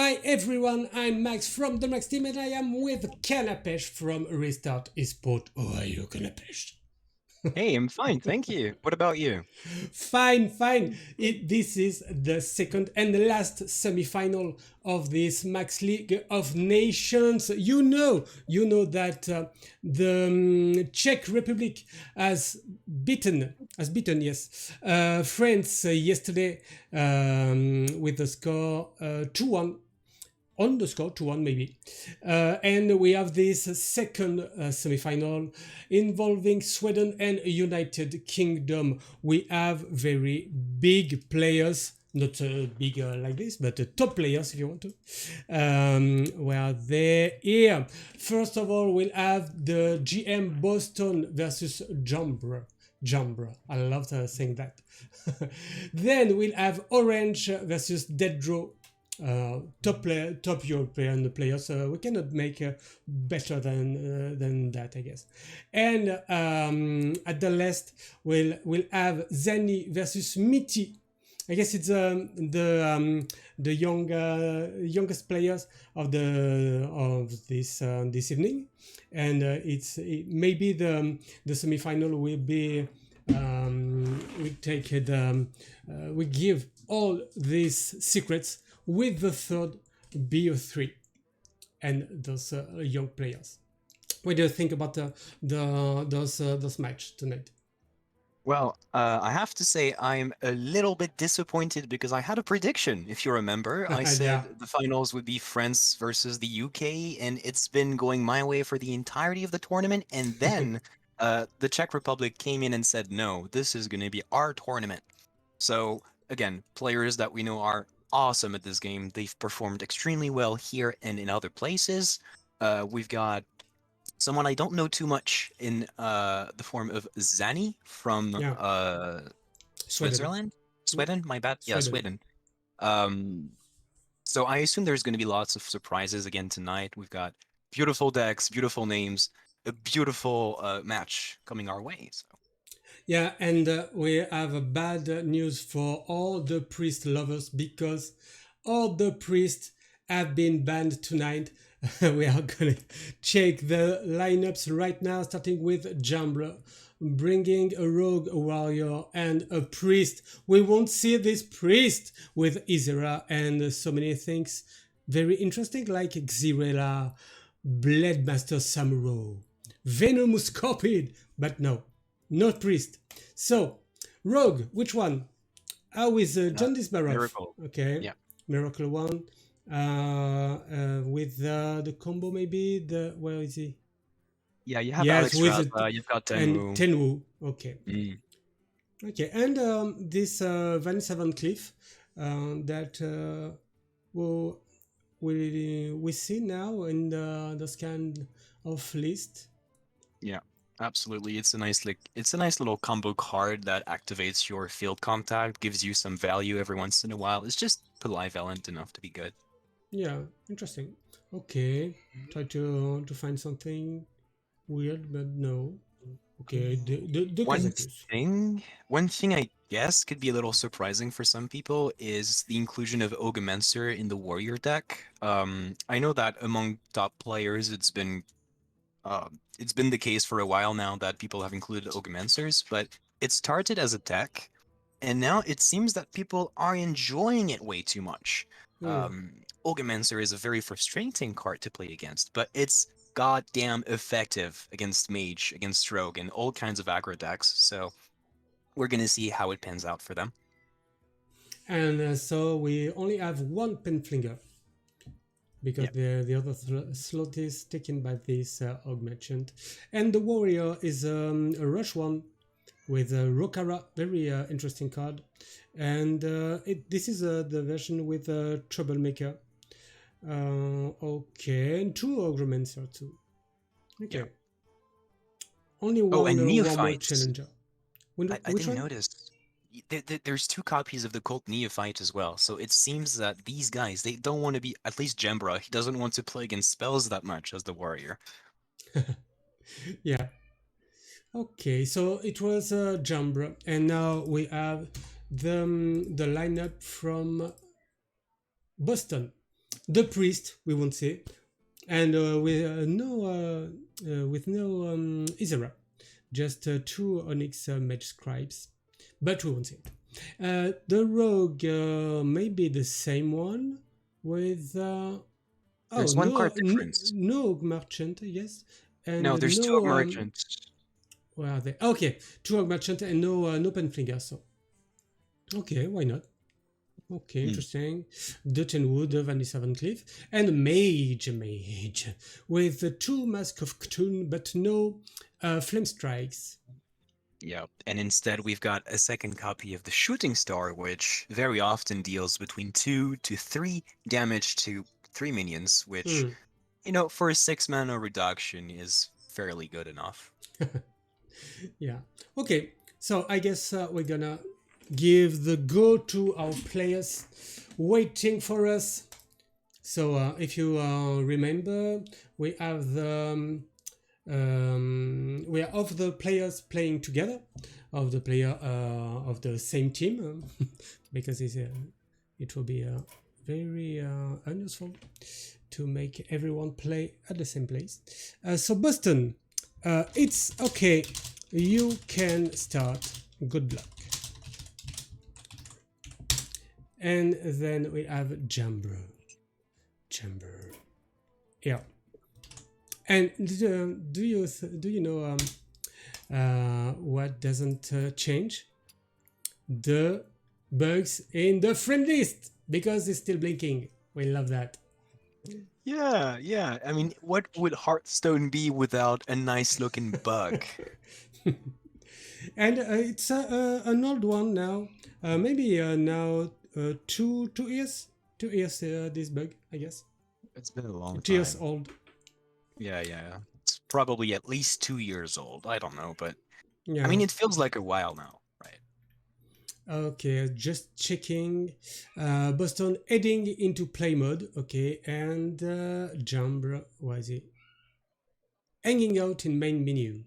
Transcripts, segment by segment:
Hi everyone, I'm Max from the Max team and I am with Kanapesh from Restart Esport. How are you, Kanapesh? Hey, I'm fine, thank you. What about you? Fine. This is the second and last semi-final of this Max League of Nations. You know that the Czech Republic has beaten, yes, France yesterday with the score 2-1 on the score 2-1 maybe, and we have this second semi-final involving Sweden and United Kingdom. We have very big players, not big like this, but top players if you want to. Where they here. First of all, we'll have the GM Boston versus Jambra. I love saying that. Then we'll have Orange versus Dead Draw, top European players. We cannot make better than that, I guess. And at the last, we'll have Zani versus Miti. I guess it's the youngest players of this evening, and maybe the semifinal will be we take it we give all these secrets with the third BO3 and those young players. What do you think about those match tonight? Well, I have to say I'm a little bit disappointed because I had a prediction. If you remember, I Yeah. said the finals would be France versus the UK, and it's been going my way for the entirety of the tournament. And then the Czech Republic came in and said, no, this is going to be our tournament. So, again, players that we know are awesome at this game. They've performed extremely well here and in other places. We've got someone I don't know too much in the form of Zani from Yeah. Sweden. Switzerland? Sweden? My bad. Yeah, Sweden. Sweden. Um, so I assume there's going to be lots of surprises again tonight. We've got beautiful decks, beautiful names, a beautiful match coming our way. So Yeah, and we have a bad news for all the priest lovers because all the priests have been banned tonight. We are gonna check the lineups right now, starting with Jambra, bringing a rogue, a warrior, and a priest. We won't see this priest with Isera and so many things very interesting like Xirela, Blademaster Samuro, Venomous Scorpion, but no, not priest. So, rogue, which one? How is uh, John Disbarov? miracle. Okay, Yeah. Miracle one. With the combo maybe the where is he? Yeah, you have Yes, Alex with it Raza, you've got and Tenwu. Tenwu. Okay, Mm. okay, and this Vanessa Van Cleef that will we see now in the scan of list. Yeah, absolutely. It's a nice little combo card that activates your field contact, gives you some value every once in a while. It's just polyvalent enough to be good. Yeah, interesting. Okay, try to find something weird, but no. Okay, the One Kazakus. one thing I guess could be a little surprising for some people is the inclusion of Ogomancer in the warrior deck. I know that among top players, it's been the case for a while now that people have included Ogomancers, but it started as a deck, and now it seems that people are enjoying it way too much. Hmm. Ogomancer is a very frustrating card to play against, but it's goddamn effective against Mage, against Rogue, and all kinds of aggro decks, so we're gonna see how it pans out for them. And so we only have one Penflinger because Yeah. the other slot is taken by this Og Merchant. And the Warrior is a rush one with Rokara, very interesting card. And this is the version with Troublemaker. Okay, and two Ogromancer too. Yeah. Okay, only Oh, one and warmer Neophytes. challenger. I Which didn't one? notice. There's two copies of the Cult Neophyte as well, so it seems that these guys, they don't want to be, at least Jembra, he doesn't want to play against spells that much as the warrior. Yeah. Okay, so it was Jambra, and now we have the lineup from Boston. the priest, we won't say, and with no Isera, just two Onyx mage scribes, but we won't say it. The rogue may be the same one with There's one card difference. no merchant, yes, and No, there's two no merchants. where are they? Okay, two rogue merchant and no penflinger. So okay, why not? Okay, Hmm. interesting. Duttonwood, Vanessa Van Cleef, and Mage, with the two Mask of Cthulhu, but no Flame Strikes. Yep. And instead, we've got a second copy of the Shooting Star, which very often deals between 2 to 3 damage to 3 minions, which, Hmm. for a 6 mana reduction is fairly good enough. Yeah. Okay, so I guess we're gonna give the go to our players waiting for us. So if you remember, we have we are of the players playing together, of the player of the same team, because it will be very unuseful to make everyone play at the same place. So Boston, it's okay. You can start. Good luck. And then we have Jambro. Yeah. And do you know what doesn't change? The bugs in the friend list, because it's still blinking. We love that. Yeah, yeah. I mean, what would Hearthstone be without a nice looking bug? And it's an old one now. Maybe now 2 years. 2 years this bug, I guess. It's been a long 2 years time. old. Yeah, yeah. It's probably at least 2 years old. I don't know, but I Yeah. mean, it feels like a while now, right? Okay, just checking. Boston heading into play mode. Okay, and Jambra, why is it? Hanging out in main menu.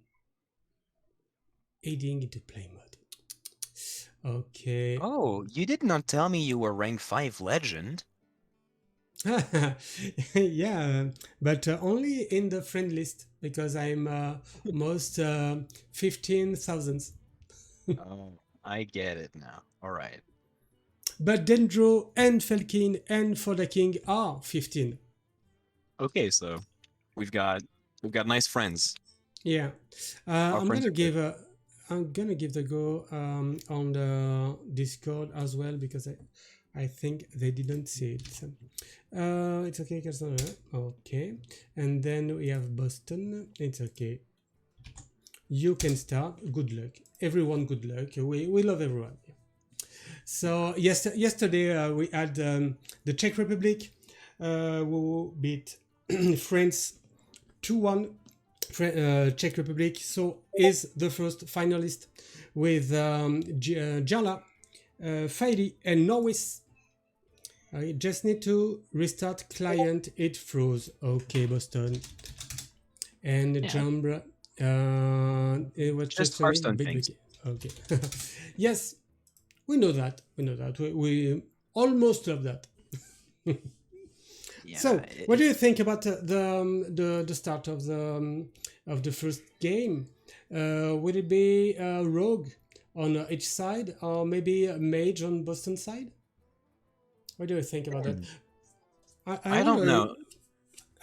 Heading into play mode. Okay. Oh, you did not tell me you were rank 5 legend. Yeah, but only in the friend list because I'm most 15,000. Oh, I get it now. All right. But Dendro and Felkin and King are 15. Okay, so we've got we've got nice friends. Yeah, Our I'm friends gonna are good. give a I'm gonna give the go on the Discord as well because I think they didn't see it. It's okay, Cassandra. Okay, and then we have Boston. It's okay. You can start. Good luck, everyone. Good luck. We love everyone. So yesterday we had the Czech Republic who beat France 2-1. Czech Republic, so is the first finalist with Jala, Fairy, and Norwis. I just need to restart client. It froze. Okay, Boston and Yeah, Jambra. It was just just a Hearthstone big, things. big. Okay. Yes, we know that. We know that. We almost love that. Yeah, So, what do you think about the start of the first game? Would it be a rogue on each side, or maybe a mage on Boston side? What do you think about that? hmm, I I don't wonder. know.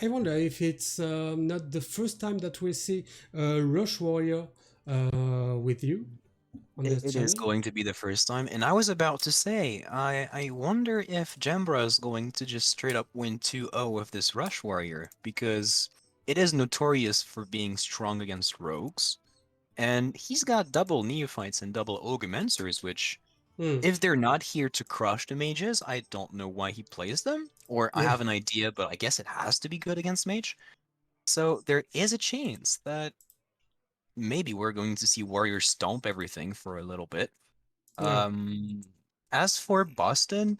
I wonder if it's not the first time that we see a Rush Warrior with you on this It is channel. going to be the first time, and I was about to say, I wonder if Jembra is going to just straight up win 2-0 with this Rush Warrior, because it is notorious for being strong against rogues, and he's got double Neophytes and double Augmenters, which, Hmm. if they're not here to crush the mages, I don't know why he plays them, or I Yeah. have an idea, but I guess it has to be good against mage. So there is a chance that maybe we're going to see Warrior stomp everything for a little bit. Yeah. Um, as for Boston,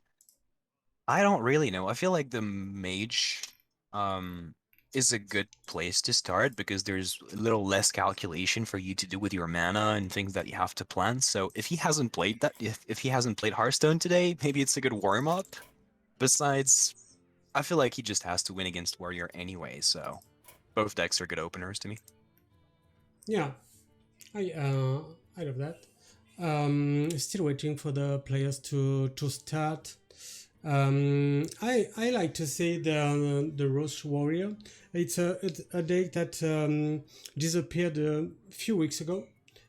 I don't really know. I feel like the mage um is a good place to start because there's a little less calculation for you to do with your mana and things that you have to plan. So if he hasn't played that, if he hasn't played Hearthstone today, maybe it's a good warm up. Besides, I feel like he just has to win against Warrior anyway, so both decks are good openers to me. Yeah, I uh, I love that. Still waiting for the players to start. I like to say the Roche Warrior. It's a deck that disappeared a few weeks ago.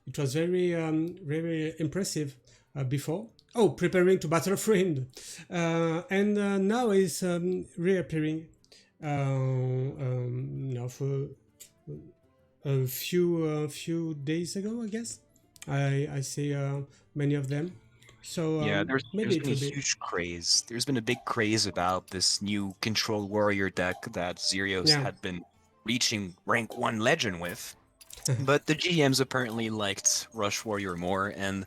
It was very impressive before. Oh, preparing to battle a friend, and now is reappearing. Now for a few days ago, I guess. I see many of them. So Yeah, there's maybe been it a will be. huge craze. There's been a big craze about this new Control Warrior deck that Zerios Yeah. had been reaching rank 1 legend with. But the GMs apparently liked Rush Warrior more, and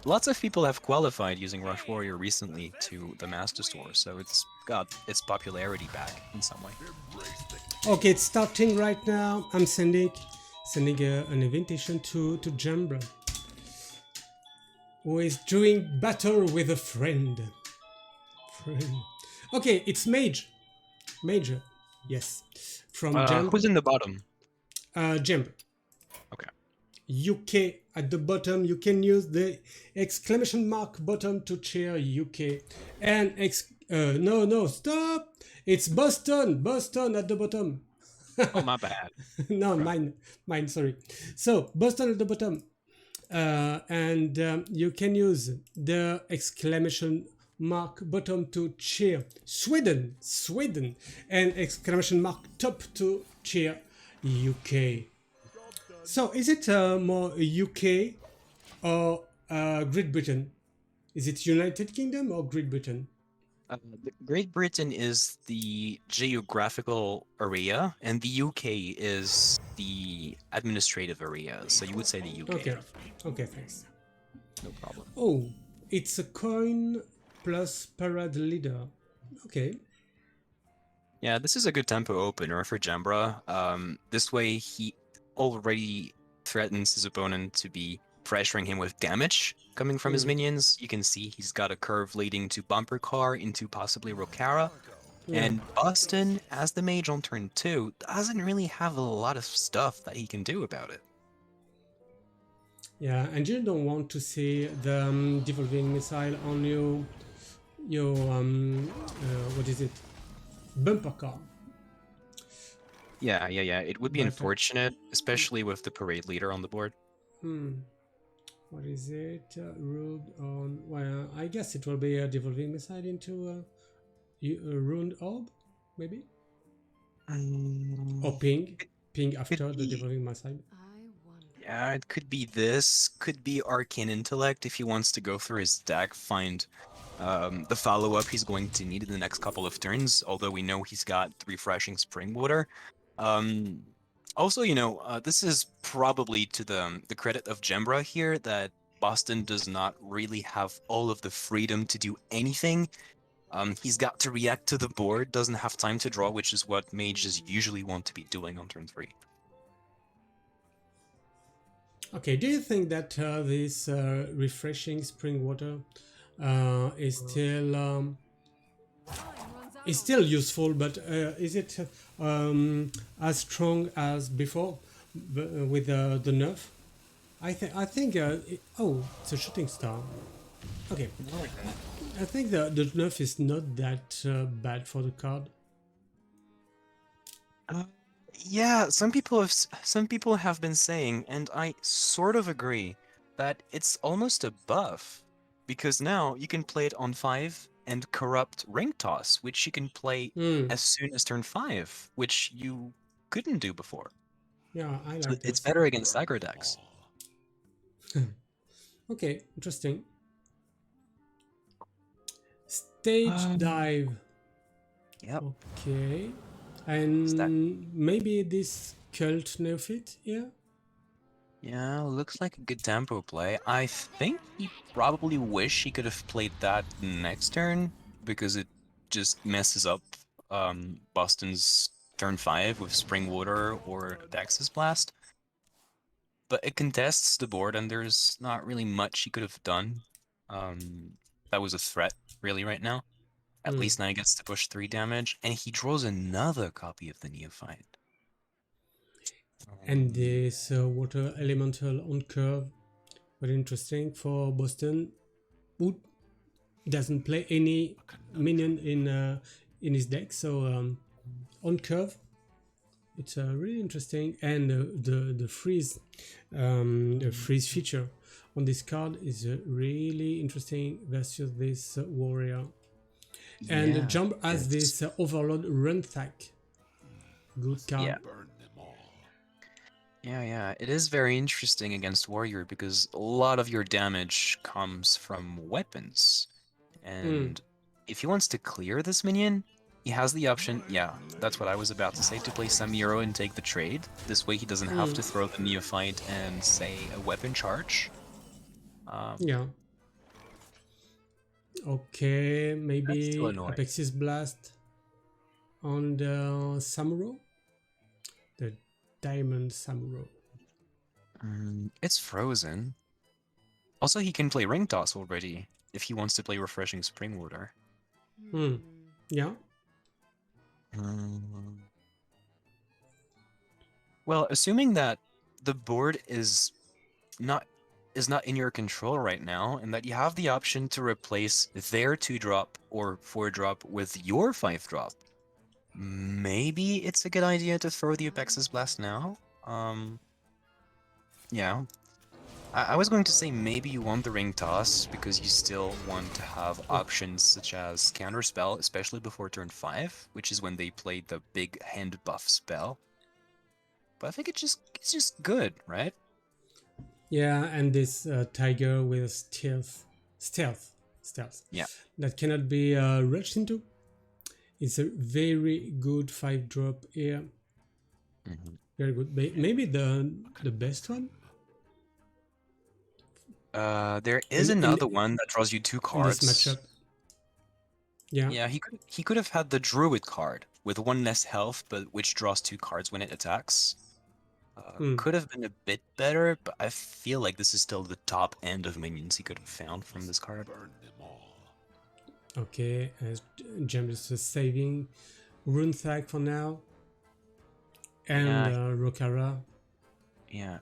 lots of people have qualified using Rush Warrior recently to the Master Store, so it's got its popularity back in some way. Okay, it's starting right now. I'm sending an invitation to Jambra, who is doing battle with a friend. Friend. Okay, it's Mage. Major. Yes. From Who's Jamb. in the bottom? Jamb. Okay. UK at the bottom. You can use the exclamation mark button to cheer UK. And no, stop. It's Boston. Boston at the bottom. Oh, my bad. No, Bro. mine. Sorry. So Boston at the bottom, and you can use the exclamation mark bottom to cheer Sweden, and exclamation mark top to cheer UK. So is it more UK or Great Britain? Is it United Kingdom or Great Britain? Great Britain is the geographical area, and the UK is the administrative area. So you would say the UK. Okay, okay, thanks. No problem. Oh, it's a coin plus parade leader. Okay. Yeah, this is a good tempo opener for Jembra. This way he already threatens his opponent to be pressuring him with damage coming from his Hmm. minions. You can see he's got a curve leading to Bumper Car into possibly Rokara. Yeah. And Boston, as the mage on turn 2, doesn't really have a lot of stuff that he can do about it. Yeah, and you don't want to see the devolving missile on your what is it? Bumper car. Yeah. It would be But unfortunate, especially with the parade leader on the board. hmm, what is it? Ruled on. Well, I guess it will be a devolving missile into a ruined orb, maybe, or Um, ping could after the be devolving missile. Yeah, it could be this, could be Arcane Intellect if he wants to go through his deck, find the follow-up he's going to need in the next couple of turns, although we know he's got the refreshing Spring Water. Um, Also, this is probably to the credit of Jembra here that Boston does not really have all of the freedom to do anything. He's got to react to the board, doesn't have time to draw, which is what mages usually want to be doing on turn 3. Okay, do you think that this refreshing spring water is still useful, but is it as strong as before with the nerf? I think oh, it's a shooting star. Okay, I think the nerf is not that bad for the card. Uh, yeah, some people have been saying, and I sort of agree, that it's almost a buff because now you can play it on 5 and corrupt Ring Toss, which you can play Hmm. as soon as turn 5, which you couldn't do before. Yeah, I So like it's this. better against aggro decks. Okay, interesting. Stage Um, dive. yep. Okay, Stack. and maybe this cult neophyte. Yeah. Yeah, looks like a good tempo play. I think he probably wish he could have played that next turn because it just messes up Boston's turn 5 with Spring Water or Dax's Blast. But it contests the board and there's not really much he could have done. That was a threat really right now. At least now he gets to push 3 damage, and he draws another copy of the Neophyte. And this water elemental on curve, very interesting for Boston, who doesn't play any minion in his deck. So on curve, it's really interesting, and the freeze feature on this card is really interesting versus this warrior. And Jump has this Overload Run Thack. Good card. Yeah. Yeah, it is very interesting against Warrior because a lot of your damage comes from weapons. And if he wants to clear this minion, he has the option, yeah, that's what I was about to say, to play Samiro and take the trade. This way he doesn't have to throw the Neophyte and, say, a weapon charge. Yeah. Okay, maybe annoying. Apexis Blast on the Samuro? The Diamond Samuro. It's frozen. Also, he can play Ring Toss already, if he wants to play Refreshing Spring Water. Yeah. Well, assuming that the board is not in your control right now, and that you have the option to replace their 2-drop or 4-drop with your 5-drop, maybe it's a good idea to throw the Apexis Blast now. Yeah. I was going to say maybe you want the Ring Toss because you still want to have options such as Counterspell, especially before turn 5, which is when they played the big hand buff spell. But I think it's just good, right? Yeah, and this tiger with stealth, Yeah. that cannot be rushed into. It's a very good 5-drop here. Very good. Maybe the best one. There is another one that draws you 2 cards. In this matchup. Yeah. Yeah, he could have had the Druid card with 1 less health, but which draws 2 cards when it attacks. Could have been a bit better, but I feel like this is still the top end of minions he could have found from this card. Okay, James is saving Runethag for now. And Rokara. Yeah.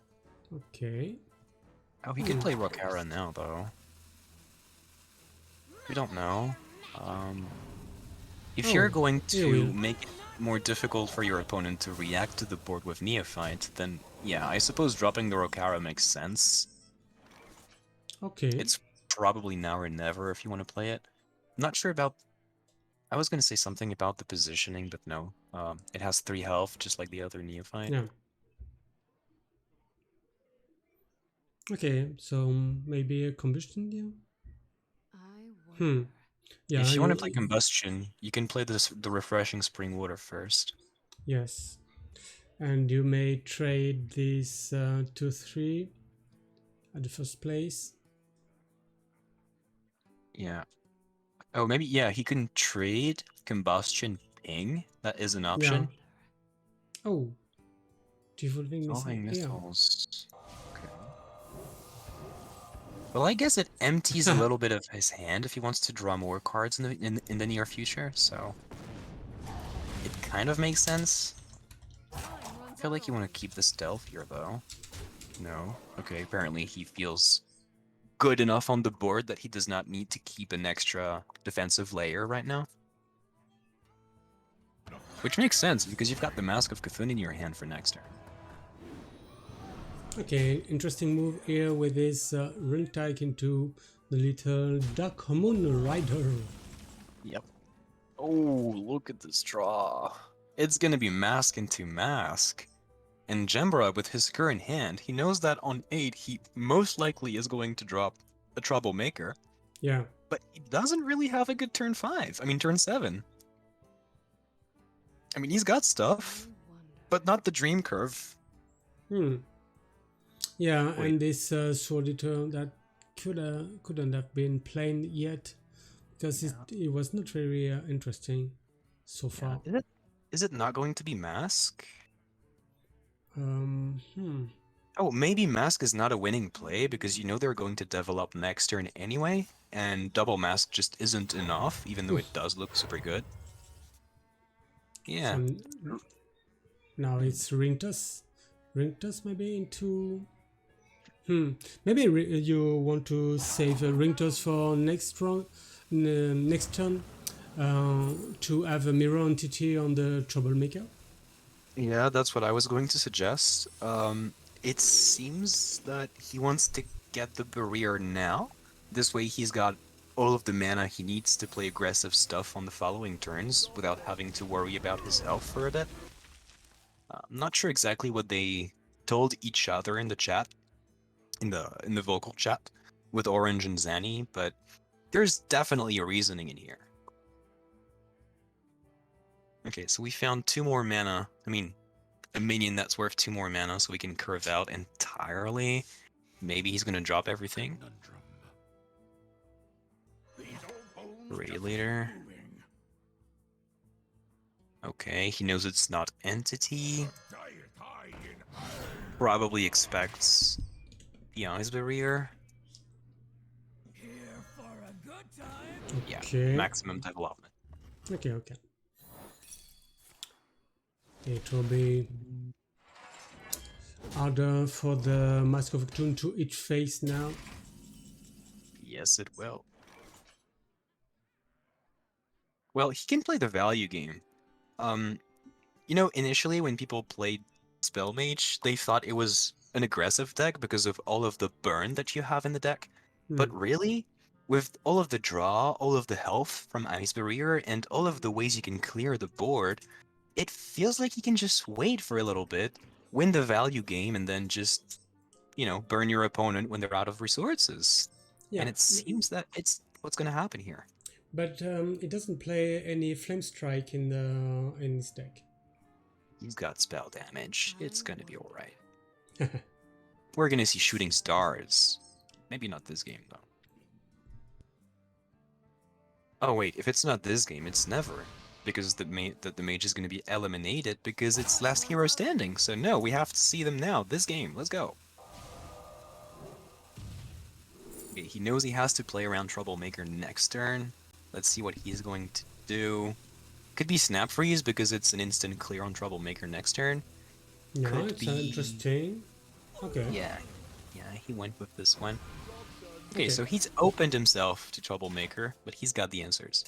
Okay. Oh, he could play Rokara now, though. We don't know. If you're going to make it more difficult for your opponent to react to the board with Neophyte, then yeah, I suppose dropping the Rokara makes sense. Okay. It's probably now or never if you want to play it. I'm not sure about... I was going to say something about the positioning, but no. It has 3 health, just like the other Neophyte. Yeah. Okay, so maybe a combustion deal? Yeah, if you want to play Combustion, you can play the Refreshing Spring Water first. Yes. And you may trade these 2-3 at the first place. Yeah. Oh, maybe, yeah, he can trade Combustion Ping. That is an option. Yeah. Oh. Devolving Missiles. Okay. Well, I guess it empties a little bit of his hand if he wants to draw more cards in the near future, so it kind of makes sense. I feel like you want to keep the stealth here, though. No. Okay, apparently he feels good enough on the board that he does not need to keep an extra defensive layer right now. Which makes sense, because you've got the Mask of Cthulhu in your hand for next turn. Okay, interesting move here with this Ring Tag into the little Dark Moon Rider. Yep. Oh, look at this draw. It's gonna be Mask into Mask. And Jembra, with his current hand, he knows that on 8 he most likely is going to drop a Troublemaker. Yeah. But he doesn't really have a good turn 5. I mean, turn 7. I mean, he's got stuff, but not the Dream Curve. Yeah, and this Sword Eater that couldn't have been played yet because it was not very interesting so far. Is it not going to be Mask? Oh, maybe Mask is not a winning play because you know they're going to develop next turn anyway, and double Mask just isn't enough, even though it does look super good. So Yeah. now Hmm. it's Ringtus. Ringtus maybe into. Maybe you want to save Ringtus for next round, next turn, to have a mirror entity on the Troublemaker. Yeah, that's what I was going to suggest. It seems that he wants to get the barrier now. This way he's got all of the mana he needs to play aggressive stuff on the following turns without having to worry about his health for a bit. I'm not sure exactly what they told each other in the chat, in the vocal chat with Orange and Zanny, but there's definitely a reasoning in here. Okay, so we found two more mana. I mean, a minion that's worth two more mana, so we can curve out entirely. Maybe he's gonna drop everything. Radiator. Okay, he knows it's not entity. Probably expects the Eyes Barrier. Yeah, Okay. maximum development. Okay. Okay. It will be harder for the Mask of Cthulhu to each face now. Yes, it will. Well, he can play the value game. Um, initially when people played Spell Mage, they thought it was an aggressive deck because of all of the burn that you have in the deck. Hmm. But really, with all of the draw, all of the health from Ice Barrier, and all of the ways you can clear the board, it feels like you can just wait for a little bit, win the value game, and then just, burn your opponent when they're out of resources. Yeah, And it seems that it's what's going to happen here. but it doesn't play any Flame Strike in this deck. He's got spell damage. It's going to be alright. We're going to see shooting stars. Maybe not this game, though. Oh, wait, if it's not this game, it's never. Because the mage is going to be eliminated because it's last hero standing. So no, we have to see them now. This game, let's go. Okay, he knows he has to play around Troublemaker next turn. Let's see what he's going to do. Could be Snap Freeze because it's an instant clear on Troublemaker next turn. Yeah, Could it's be... interesting. Okay. Yeah, yeah, he went with this one. Okay, Okay. so he's opened himself to Troublemaker, but he's got the answers.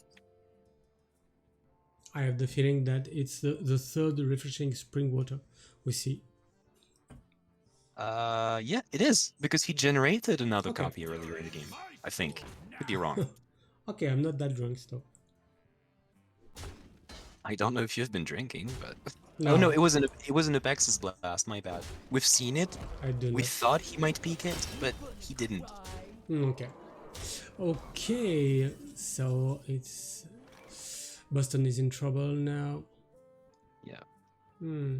I have the feeling that it's the third refreshing spring water we see. Yeah, it is, because he generated another Okay. copy earlier in the game, I think. Could be wrong. Okay, I'm not that drunk still. I don't know if you've been drinking, but... Oh no, No, it was an Apex's Blast, my bad. We've seen it, I do we not. thought he might peek it, but he didn't. Okay. Okay, so it's Boston is in trouble now. Yeah. Hmm.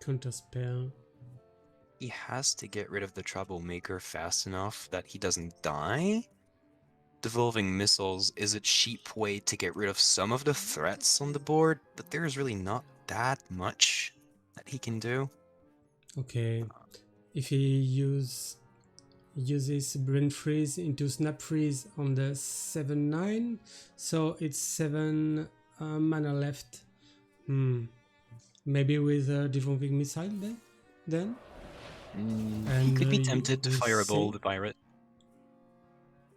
Counter spell. He has to get rid of the Troublemaker fast enough that he doesn't die. Devolving Missiles is a cheap way to get rid of some of the threats on the board, but there's really not that much that he can do. Okay. If he uses Brain Freeze into Snap Freeze on the 7-9, so it's 7 mana left. Maybe with a Devolving Missile then? He And could be tempted to we'll Fireball see. the Pirate.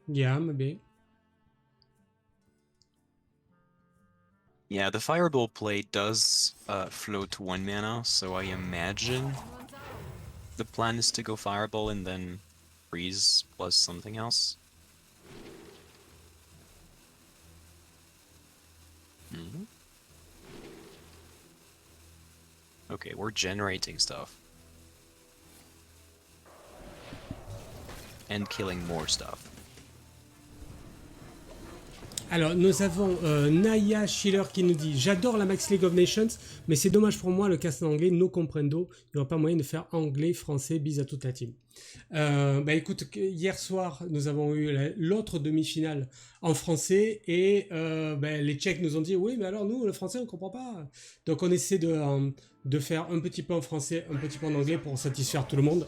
Yeah, maybe. Yeah, the Fireball play does float to 1 mana, so I imagine the plan is to go Fireball and then Freeze plus something else. Okay, we're generating stuff. And killing more stuff. Alors, nous avons Naya Schiller qui nous dit: J'adore la Max League of Nations, mais c'est dommage pour moi, le cast en anglais, no comprendo. Il n'y aura pas moyen de faire anglais, français, bis à toute la team. Bah écoute, hier soir, nous avons eu l'autre demi-finale en français et bah, les Tchèques nous ont dit: Oui, mais alors nous, le français, on ne comprend pas. Donc, on essaie de faire un petit peu en français, un petit peu en anglais pour satisfaire tout le monde.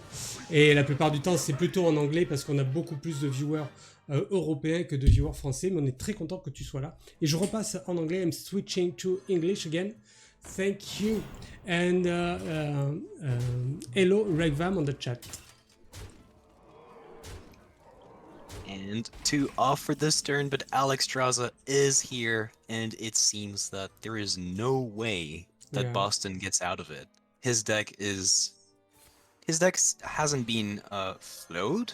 Et la plupart du temps, c'est plutôt en anglais parce qu'on a beaucoup plus de viewers européens que de viewers français, mais on est très content que tu sois là. Et je repasse en anglais. I'm switching to English again. Thank you. And hello, Regvam on the chat. And to offer this turn, but Alex Straza is here, and it seems that there is no way that Yeah. Boston gets out of it. His deck hasn't been flowed.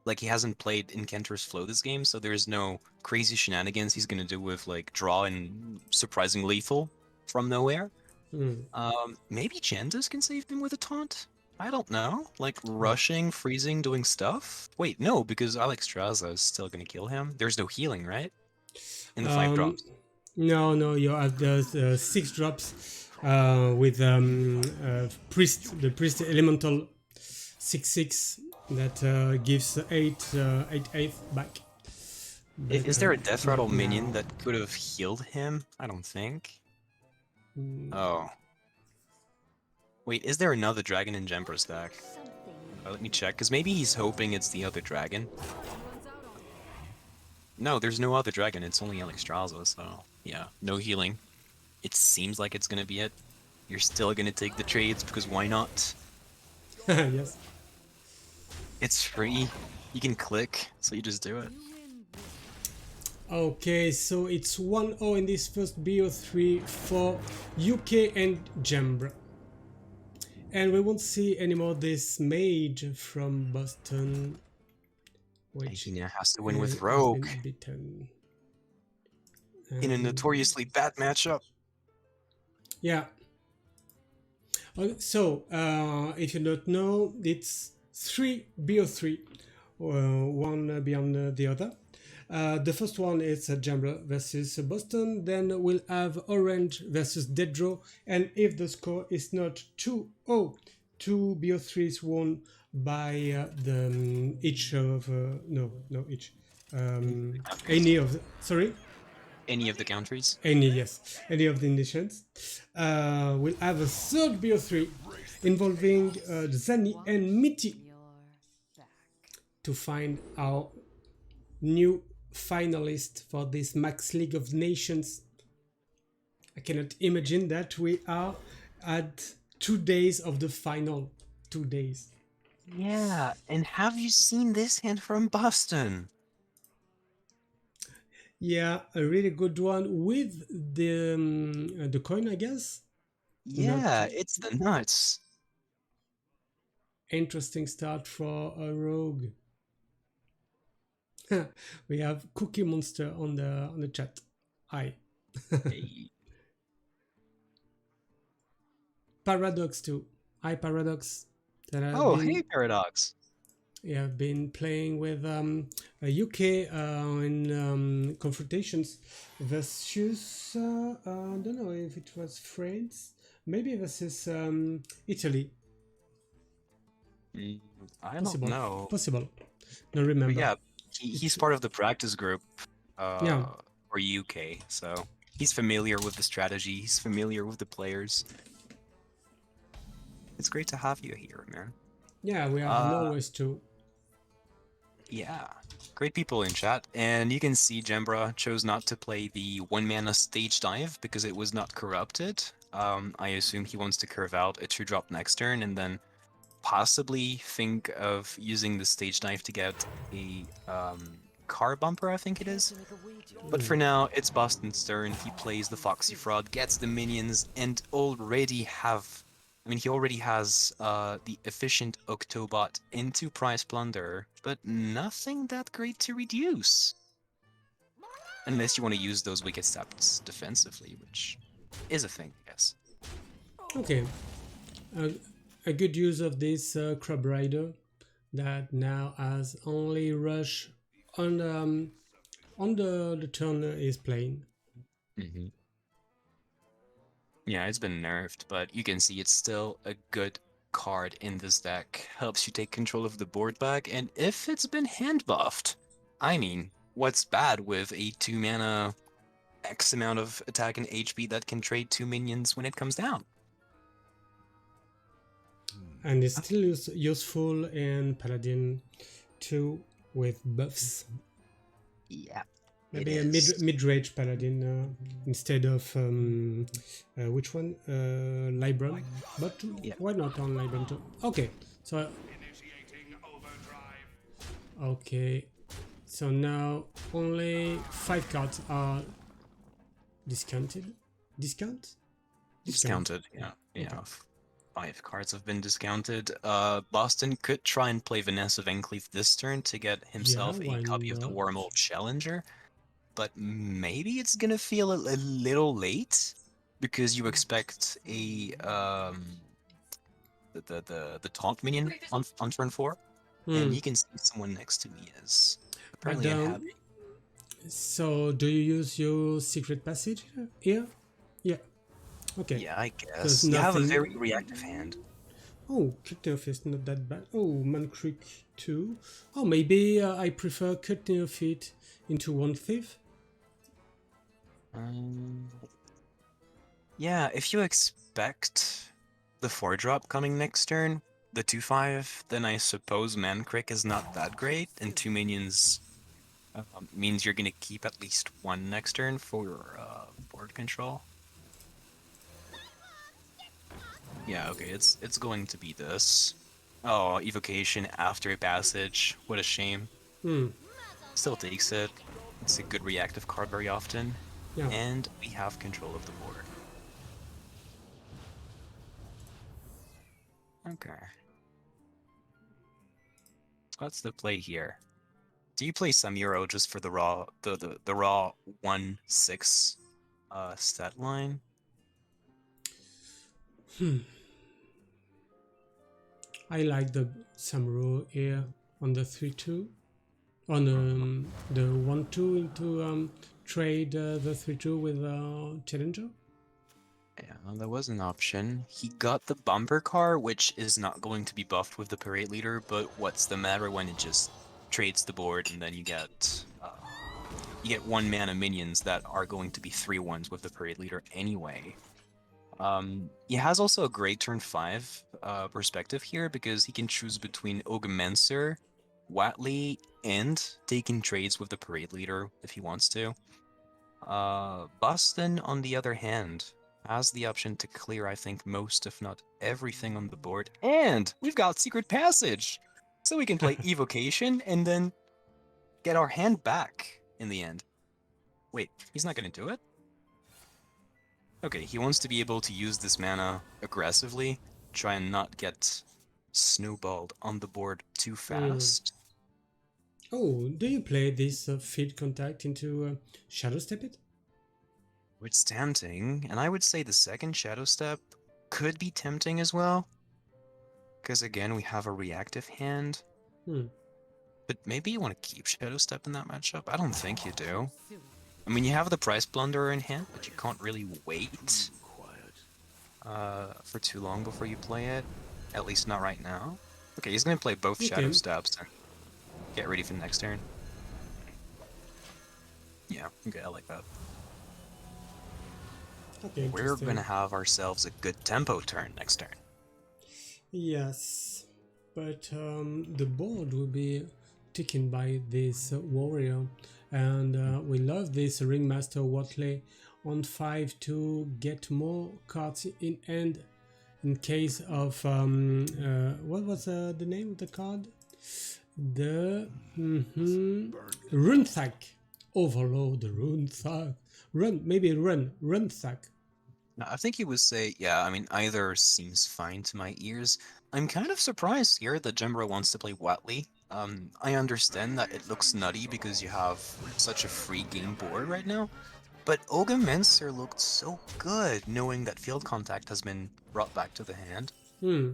Like, he hasn't played Incanter's Flow this game, so there's no crazy shenanigans he's gonna do with, like, draw and surprising lethal from nowhere. Maybe Chandis can save him with a taunt? I don't know. Like, rushing, freezing, doing stuff? Wait, no, because Alex Straza is still gonna kill him. There's no healing, right? In the 5 drops. No, you have the 6 drops with priest, the priest elemental 6/6 that gives 8/8 back. But, Is there a Death Rattle minion now. that could have healed him? I don't think. Oh. Wait, is there another dragon in Jembra's deck? Let me check, because maybe he's hoping it's the other dragon. No, there's no other dragon, it's only Alexstrasza, so yeah, no healing. It seems like it's gonna be it. You're still gonna take the trades, because why not? Yes. It's free. You can click, so you just do it. Okay, so it's 1-0 in this first BO3 for UK and Jembra. And we won't see anymore this mage from Boston. Which he now has to win with Rogue. In a notoriously bad matchup. Yeah. So, if you don't know, it's 3 BO3, one beyond the other. The first one is Jambra versus Boston, then we'll have Orange versus Dedro, and if the score is not 2-0, 2 BO3s won by each of any of the, sorry? Any of the countries? Any of the nations. We'll have a third BO3 involving Zani and Miti to find our new finalist for this Max League of Nations. I cannot imagine that we are at 2 days of the final. 2 days. Yeah, and have you seen this hand from Boston? Yeah, a really good one with the coin, I guess. Yeah, it's the nuts. Interesting start for a rogue. We have Cookie Monster on the chat. Hi. Hey. Paradox too. Hi Paradox. Hey Paradox. Yeah, I've been playing with UK in confrontations versus I don't know if it was France, maybe versus Italy. I don't know. Possible. Don't remember. But yeah, he's part of the practice group for UK, so he's familiar with the strategy. He's familiar with the players. It's great to have you here, man. Yeah, we have Norway's too. Yeah, great people in chat. And you can see Jembra chose not to play the 1-mana stage dive because it was not corrupted. I assume he wants to curve out a 2-drop next turn and then possibly think of using the stage dive to get a car bumper, I think it is. But for now, it's Boston's turn. He plays the Foxy Fraud, gets the minions, and he already has the efficient Octobot into Prize Plunder, but nothing that great to reduce. Unless you want to use those Wicked Steps defensively, which is a thing, I guess. Okay. A good use of this Crab Rider that now has only rush on on the turn is playing. Hmm. Yeah, it's been nerfed, but you can see it's still a good card in this deck. Helps you take control of the board back, and if it's been hand buffed, I mean, what's bad with a 2 mana X amount of attack and HP that can trade 2 minions when it comes down? And it's still useful in Paladin 2 with buffs. Yeah, it Maybe a is. mid range Paladin instead of which one? Libram. But Yeah. why not on Libram too? Okay, so okay, so now only 5 cards are discounted. Discount? Discount. Discounted, yeah. Okay. Yeah. 5 cards have been discounted. Boston could try and play Vanessa Van Cleef this turn to get Yeah, himself a why copy of the not? Wormhole Challenger, but maybe it's gonna feel a little late because you expect a the taunt minion on turn 4, and Hmm. you can see someone next to me is But apparently unhappy. so do you use your secret passage here? Yeah. Okay. Yeah, I Because guess. You have a nothing. very reactive hand. Oh, Cutnerf is not that bad. Oh, Mancreek 2. Oh, maybe I prefer Cutnerf it into one thief. Um, yeah, if you expect the 4-drop coming next turn, the 2/5, then I suppose Mancrick is not that great, and 2 minions means you're gonna keep at least one next turn for board control. Yeah, okay, it's going to be this. Oh, evocation after a passage. What a shame. Hmm. Still takes it. It's a good reactive card very often. Yeah. And we have control of the board. Okay. What's the play here? Do you play Samuro just for the raw the raw 1/6 stat line? Hmm. I like the Samuro here on the 3-2. On the 1-2 into trade the 3-2 with Challenger. Yeah, that was an option. He got the bumper car, which is not going to be buffed with the parade leader, but what's the matter when it just trades the board and then you get 1 mana minions that are going to be 3/1s with the parade leader anyway. He has also a great turn 5 perspective here because he can choose between Ogmancer, Watley, and taking trades with the parade leader if he wants to. Boston, on the other hand, has the option to clear, I think, most, if not everything on the board. And we've got Secret Passage! So we can play Evocation and then get our hand back in the end. Wait, he's not going to do it? Okay, he wants to be able to use this mana aggressively, try and not get snowballed on the board too Hmm. fast. Oh, do you play this feed contact into Shadow Step it? It's tempting, and I would say the second Shadow Step could be tempting as well, because again, we have a reactive hand. Hmm. But maybe you want to keep Shadow Step in that matchup? I don't think you do. I mean, you have the Price Plunderer in hand, but you can't really wait for too long before you play it. At least not right now. Okay, he's gonna play both Shadow Okay. Steps and get ready for the next turn. Yeah, okay, I like that. Okay, We're interesting. gonna have ourselves a good tempo turn next turn. Yes, but the board will be taken by this warrior, and we love this ringmaster Watley on 5 to get more cards in hand in case of what was the name of the card? The Runthak Overload Runthak Runthak. I think he would say, yeah, I mean, either seems fine to my ears. I'm kind of surprised here that Jembro wants to play Watley. I understand that it looks nutty because you have such a free game board right now, but Olga Menser looked so good knowing that field contact has been brought back to the hand. Hmm.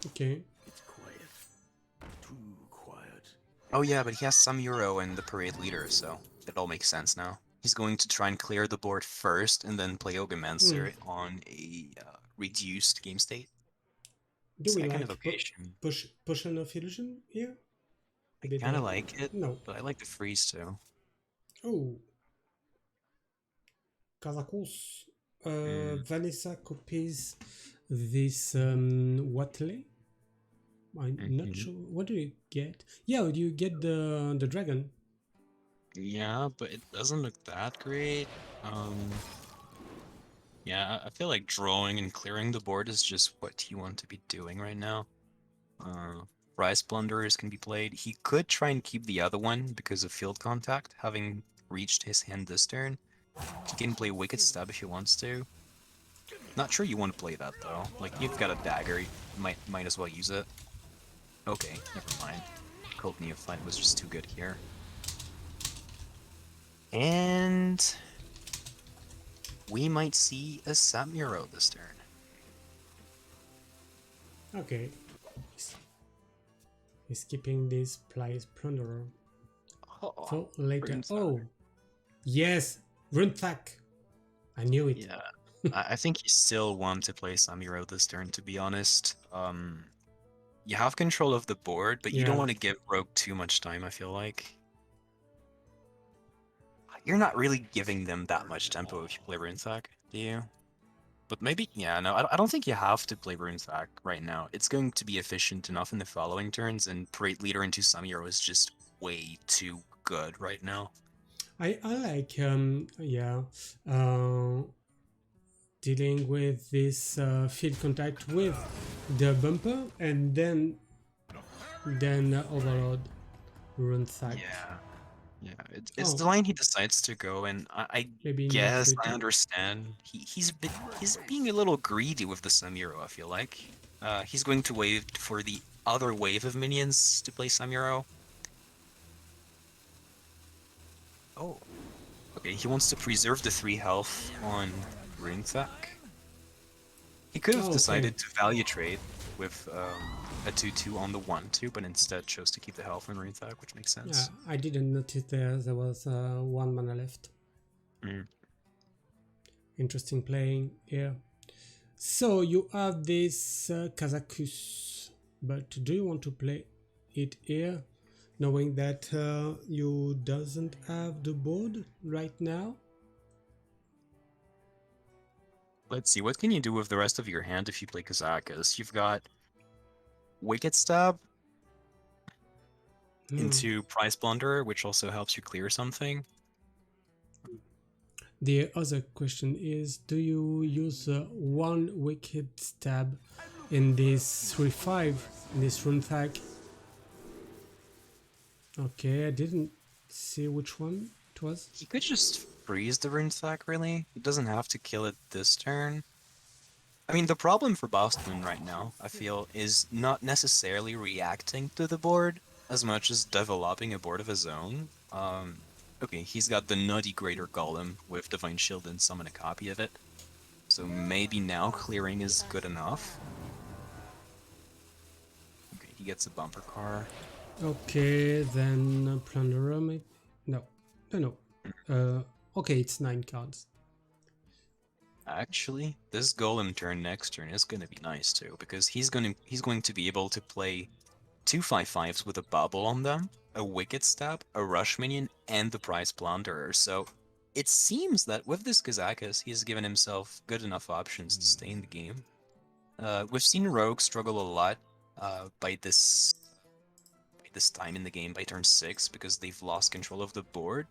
Okay. It's quiet. Too quiet. Oh yeah, but he has some Euro and the parade leader, so It all makes sense now. He's going to try and clear the board first, and then play Hmm. Ogomancer on a reduced game state. Do we Second like evocation. potion of illusion here? I Maybe kind of the like it, no. but I like the freeze too. Oh, Kazakos. Mm, Vanessa copies this Watley. I'm not hmm. sure. What do you get? Yeah, you get the dragon. Yeah, but it doesn't look that great. Yeah, I feel like drawing and clearing the board is just what you want to be doing right now. Prize Plunderers can be played. He could try and keep the other one because of field contact, having reached his hand this turn. He can play Wicked Stab if he wants to. Not sure you want to play that though. Like, you've got a dagger, you might as well use it. Okay, never mind. Cold Neophyte was just too good here. And we might see a Samuro this turn. Okay. He's keeping this prize plunderer Oh, for later. Runesack. Oh, yes, Runthak. I knew it. Yeah. I think you still want to play Samuro this turn, to be honest. You have control of the board, but you don't Yeah, want to give Rogue too much time, I feel like. You're not really giving them that much tempo if you play Runesack, do you? But maybe, yeah, no, I don't think you have to play Runesack right now. It's going to be efficient enough in the following turns, and Parade Leader into Samuro is just way too good right now. I like yeah uh, dealing with this field contact with the bumper and then overload Runthak. Yeah. Yeah, it's Oh, the line he decides to go, and I maybe not guess I return. understand. He's being a little greedy with the Samuro, I feel like. He's going to wait for the other wave of minions to play Samuro. Oh, okay, he wants to preserve the 3 health on Ringthak. He could have Oh, okay. decided to value trade with a 2-2 on the 1-2, but instead chose to keep the health on Ringthak, which makes sense. I didn't notice there was one mana left. Mm. Interesting playing here. So you have this Kazakus, but do you want to play it here, knowing that you doesn't have the board right now? Let's see, what can you do with the rest of your hand if you play Kazakus? You've got Wicked Stab Hmm. into Prize Blunder, which also helps you clear something. The other question is, do you use one wicked stab in this 3-5, in this rune tag? Okay, I didn't see which one it was. He could just freeze the Rune Sack, really. He doesn't have to kill it this turn. I mean, the problem for Boston right now, I feel, is not necessarily reacting to the board as much as developing a board of his own. Okay, he's got the Nutty Greater Golem with Divine Shield and summon a copy of it. So maybe now clearing is good enough. Okay, he gets a bumper car. Okay, then Plunderer, maybe? No, no, no. Okay, it's 9 cards. Actually, this Golem turn next turn is gonna be nice too, because he's going to be able to play 2/5/5s with a bubble on them, a Wicked Stab, a Rush Minion, and the Prize Plunderer. So it seems that with this Kazakus, he's given himself good enough options to stay in the game. We've seen Rogue struggle a lot by this time in the game, by turn 6, because they've lost control of the board.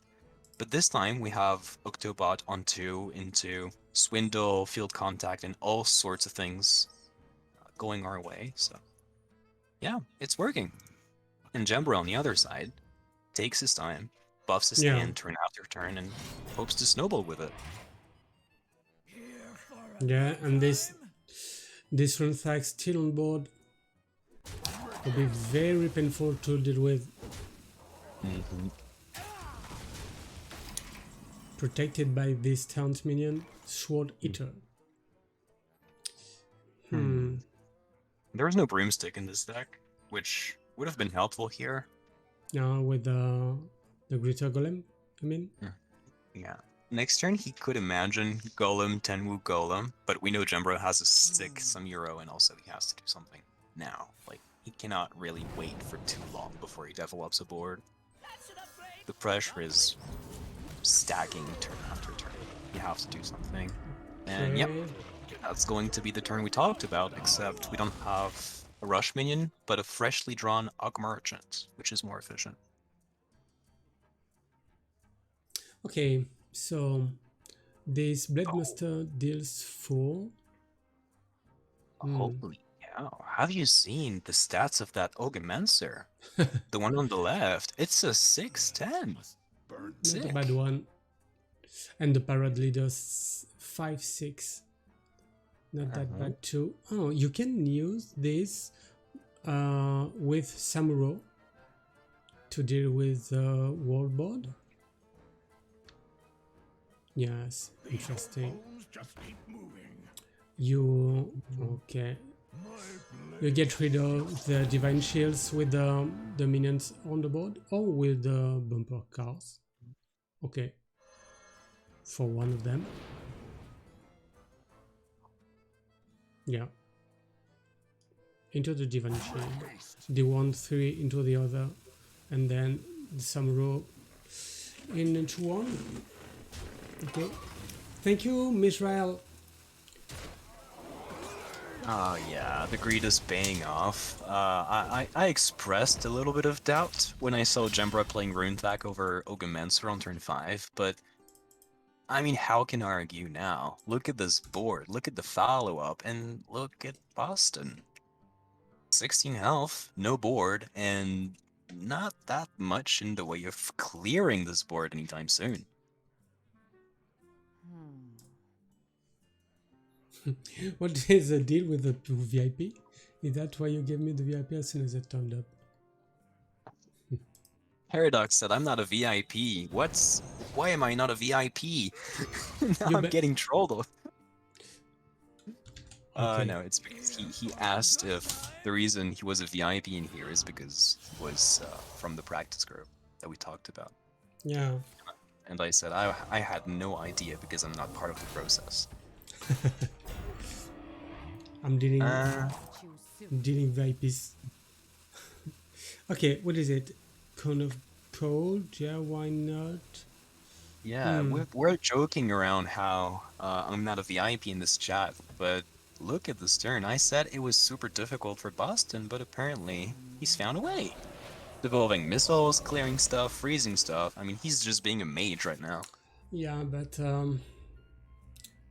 But this time we have Octobot on 2 into Swindle, Field Contact, and all sorts of things going our way. So yeah, it's working. And Jembro on the other side takes his time, buffs his Yeah, hand turn after turn, and hopes to snowball with it. yeah, and this rune tag still on board will be very painful to deal with. Mm-hmm. Protected by this taunt minion, Sword Eater. Hmm. There was no Broomstick in this deck, which would have been helpful here. Now with the Greater Golem. I mean, Yeah. Next turn, he could imagine Golem, Tenwu Golem, but we know Jembro has a sick Samuro, and also he has to do something now. Like, he cannot really wait for too long before he develops a board. The pressure is stacking turn after turn. You have to do something. And yep, okay. that's going to be the turn we talked about, except we don't have a rush minion, but a freshly drawn Ugg Merchant, which is more efficient. Okay, so this Blade Oh, Master deals 4. Hmm. holy cow. Have you seen the stats of that Ogimancer? The one on the left, it's a 610. Not a bad Sick. one. And the Parade Leader's 5-6. Not that Uh-huh. bad too. Oh, you can use this with Samuro to deal with the world board. Yes, interesting. You okay? You get rid of the divine shields with the minions on the board, or with the bumper cars. Okay, for one of them. Yeah, into the divine shield. The 1-3 into the other, and then some row into one. Okay, thank you, Misrael. Oh yeah, the greed is paying off. I expressed a little bit of doubt when I saw Jembra playing Runetak over Ogimancer on turn 5, but I mean, how can I argue now? Look at this board, look at the follow-up, and look at Boston. 16 health, no board, and not that much in the way of clearing this board anytime soon. What is the deal with the VIP? Is that why you gave me the VIP as soon as it turned up? Paradox said, I'm not a VIP. Why am I not a VIP? Now You I'm bet. getting trolled. Okay. No, it's because he asked if the reason he was a VIP in here is because he was from the practice group that we talked about. Yeah. And I said, I had no idea because I'm not part of the process. I'm dealing Uh, VIPs. Okay, what is it? Cone of cold? Yeah, why not? yeah, we're joking around how I'm not a VIP in this chat, but look at this turn. I said it was super difficult for Boston, but apparently he's found a way. Devolving missiles, clearing stuff, freezing stuff. I mean, he's just being a mage right now. Yeah, but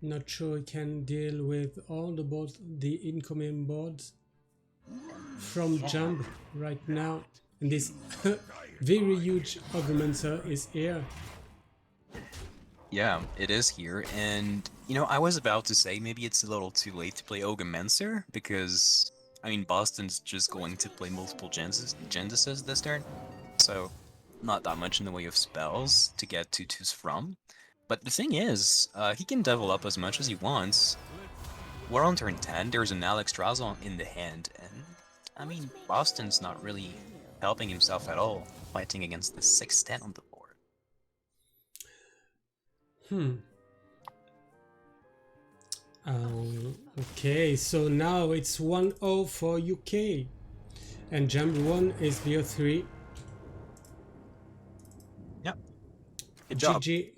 not sure I can deal with all the boards, the incoming boards from Jump right now. And this very huge Augmenter is here. Yeah, it is here, and you know, I was about to say maybe it's a little too late to play Ogimancer because I mean Boston's just going to play multiple Gendices this turn, so not that much in the way of spells to get tutus from. But the thing is, he can develop as much as he wants. We're on turn 10, there's an Alex Strazon in the hand, and I mean, Boston's not really helping himself at all, fighting against the 610 on the board. Hmm. Okay, so now it's 1-0 for UK. And Jump 1 is BO3. Yep. Good job. GG.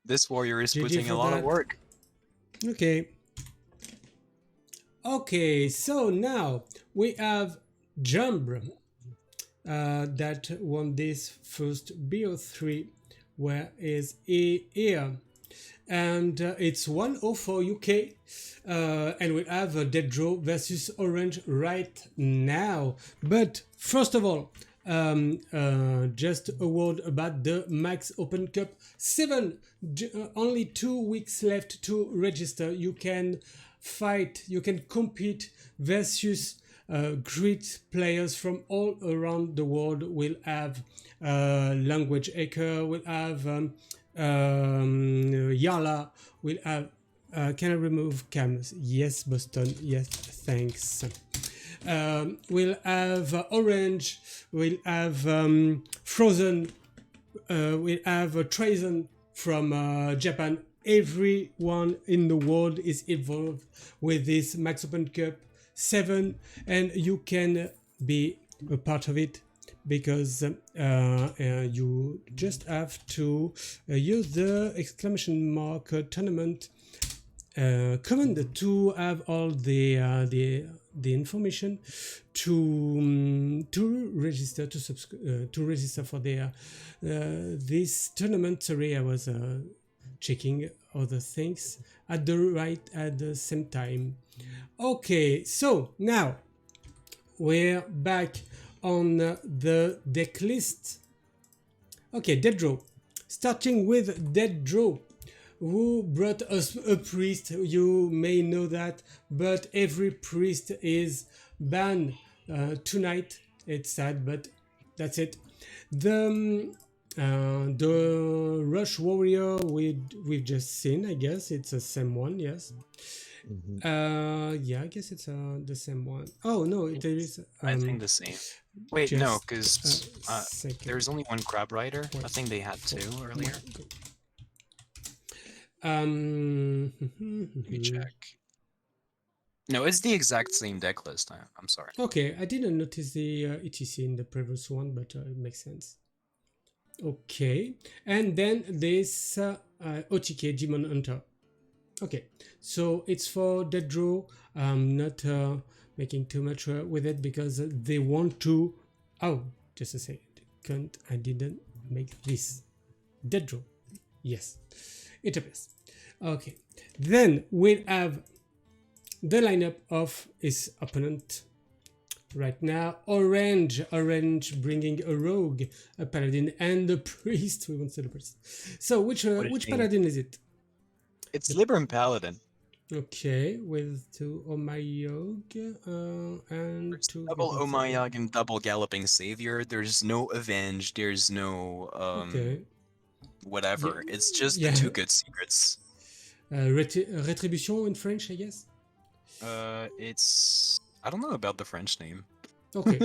This warrior is GG putting a for lot of that. work. Okay. Okay, so now we have Jump that won this first BO3, where is he here? And it's 1-0 for UK. And we have a dead draw versus Orange right now. But first of all, just a word about the Max Open Cup 7. Only 2 weeks left to register. You can fight, you can compete versus great players from all around the world. We'll have Language Acre, we'll have Yala, we'll have can I remove cameras? Yes, Boston. Yes, thanks. We'll have Orange. We'll have Frozen we have a Treason from Japan. Everyone in the world is involved with this Max Open Cup 7, and you can be a part of it because you just have to use the exclamation mark tournament command to have all the information to register to register for their this tournament. Sorry, I was checking other things at the same time. Okay, so now we're back on the deck list. Okay, dead draw. Starting with dead draw. Who brought us a priest? You may know that, but every priest is banned tonight. It's sad, but that's it. The Rush Warrior we've just seen. I guess it's the same one. Yes. Yeah, I guess it's the same one. Oh no, there is. I think the same. Wait, no, Just because there's only one Crab Rider. I think they had two earlier. Let me check. No, it's the exact same deck list. I'm sorry. Okay, I didn't notice the ETC in the previous one, but it makes sense. Okay, and then this OTK Demon Hunter. Okay, so it's for dead draw. I'm not making too much with it because they want to. Oh, just a second. I didn't make this dead draw. Yes, it appears. Okay, then we'll have the lineup of his opponent. Right now, orange bringing a rogue, a paladin, and a priest. We won't say the priest. So which paladin is it? It's Libram Paladin. Okay, with two Omayog and There's two double Omayog and double Galloping Savior. There's no Avenge. There's no whatever. Yeah. It's just the two good secrets. Retribution in French, I guess. It's I don't know about the French name. Okay.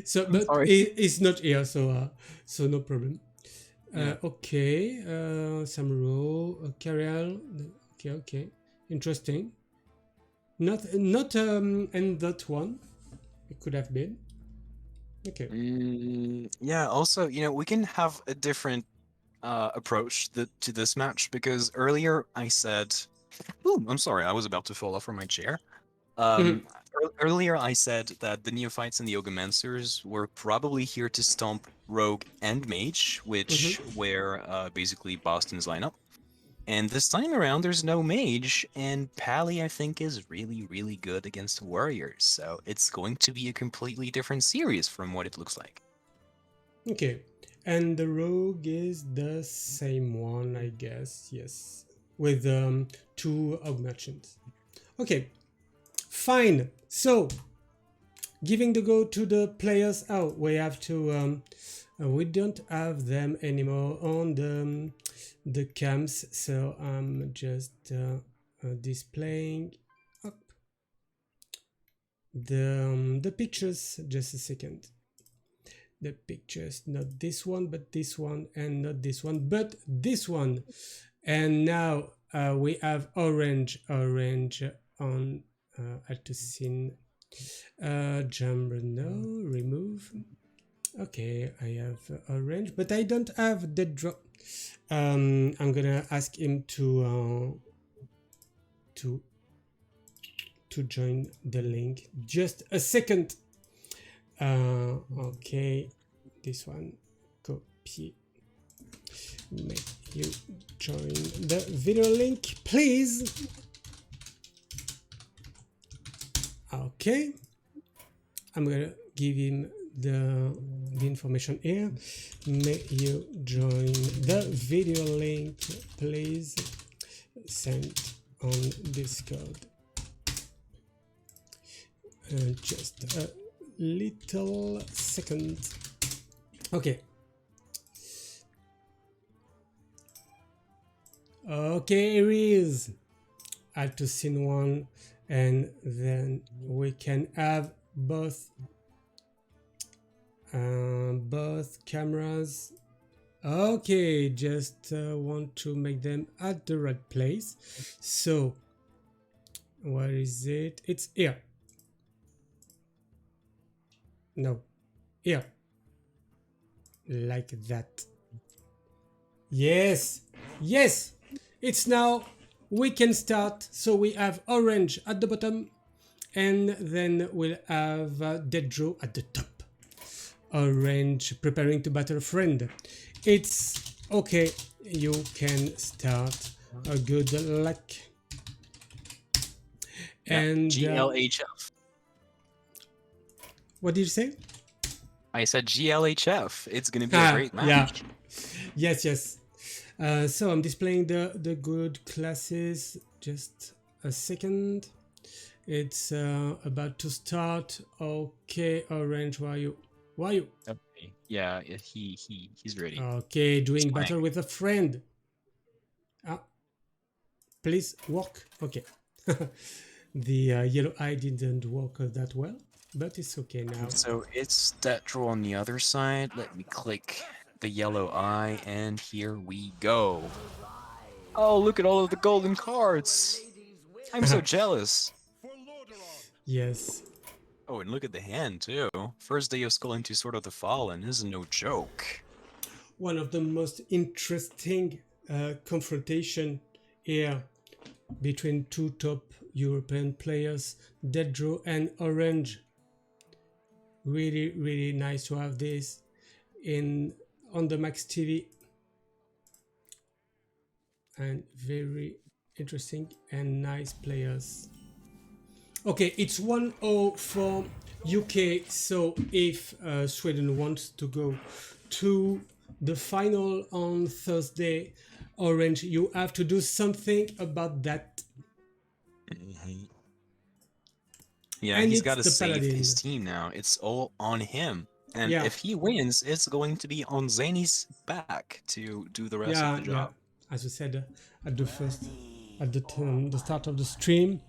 So, but it's not here, so no problem. Yeah. Okay, Samuro, Cariel. Okay, interesting. Not and that one. It could have been. Okay. Yeah. Also, we can have a different approach to this match because earlier I said, "Ooh, I'm sorry, I was about to fall off from my chair." Earlier I said that the Neophytes and the Ogomancers were probably here to stomp Rogue and Mage, which were basically Boston's lineup. And this time around, there's no Mage, and Pally, I think, is really, really good against Warriors. So it's going to be a completely different series from what it looks like. Okay. And the Rogue is the same one, I guess. Yes. With two Augmachins. Okay. Fine. So, giving the go to the players. Oh, we have to... we don't have them anymore on the cams, so I'm just displaying up the pictures. Just a second. The pictures, not this one, but this one, and not this one, but this one. And now we have orange on Altocin. Jumbo, no, remove. Okay, I have orange, but I don't have the drop. I'm gonna ask him to join the link. Just a second. Okay, this one, copy. May you join the video link, please. Okay, I'm gonna give him the information here. May you join the video link, please. Send on Discord. Just a little second. Okay. Okay, here he is. Add to scene one, and then we can have both cameras Okay, just want to make them at the right place. So, where is it? It's here. No, here. Like that. Yes, yes. It's now. We can start. So we have orange at the bottom, and then we'll have dead draw at the top. Orange preparing to battle a friend. It's okay. You can start. A good luck. Yeah, And GLHF. what did you say? I said GLHF. It's gonna be a Ah, great yeah. match. Yes, yes. So I'm displaying the good classes. Just a second. It's about to start. Okay, orange. Why are you? Why are you? Okay. Yeah, he's ready. Okay, He's doing playing. battle with a friend. Ah, please walk. Okay. The yellow eye didn't work that well, but it's okay now. So it's that draw on the other side. Let me click the yellow eye, and here we go. Oh, look at all of the golden cards. I'm so jealous. Yes. Oh, and look at the hand, too. First day of Skull into Sword of the Fallen is no joke. One of the most interesting confrontation here between two top European players, Dedro and Orange. Really, really nice to have this in on the Max TV, and very interesting and nice players. Okay, it's 1-0 for UK. So if Sweden wants to go to the final on Thursday, Orange, you have to do something about that. Yeah, And he's it's got to the save his Paladin. team now. It's all on him. And Yeah, if he wins, it's going to be on Zany's back to do the rest of yeah, the yeah. job. As we said at the start of the stream.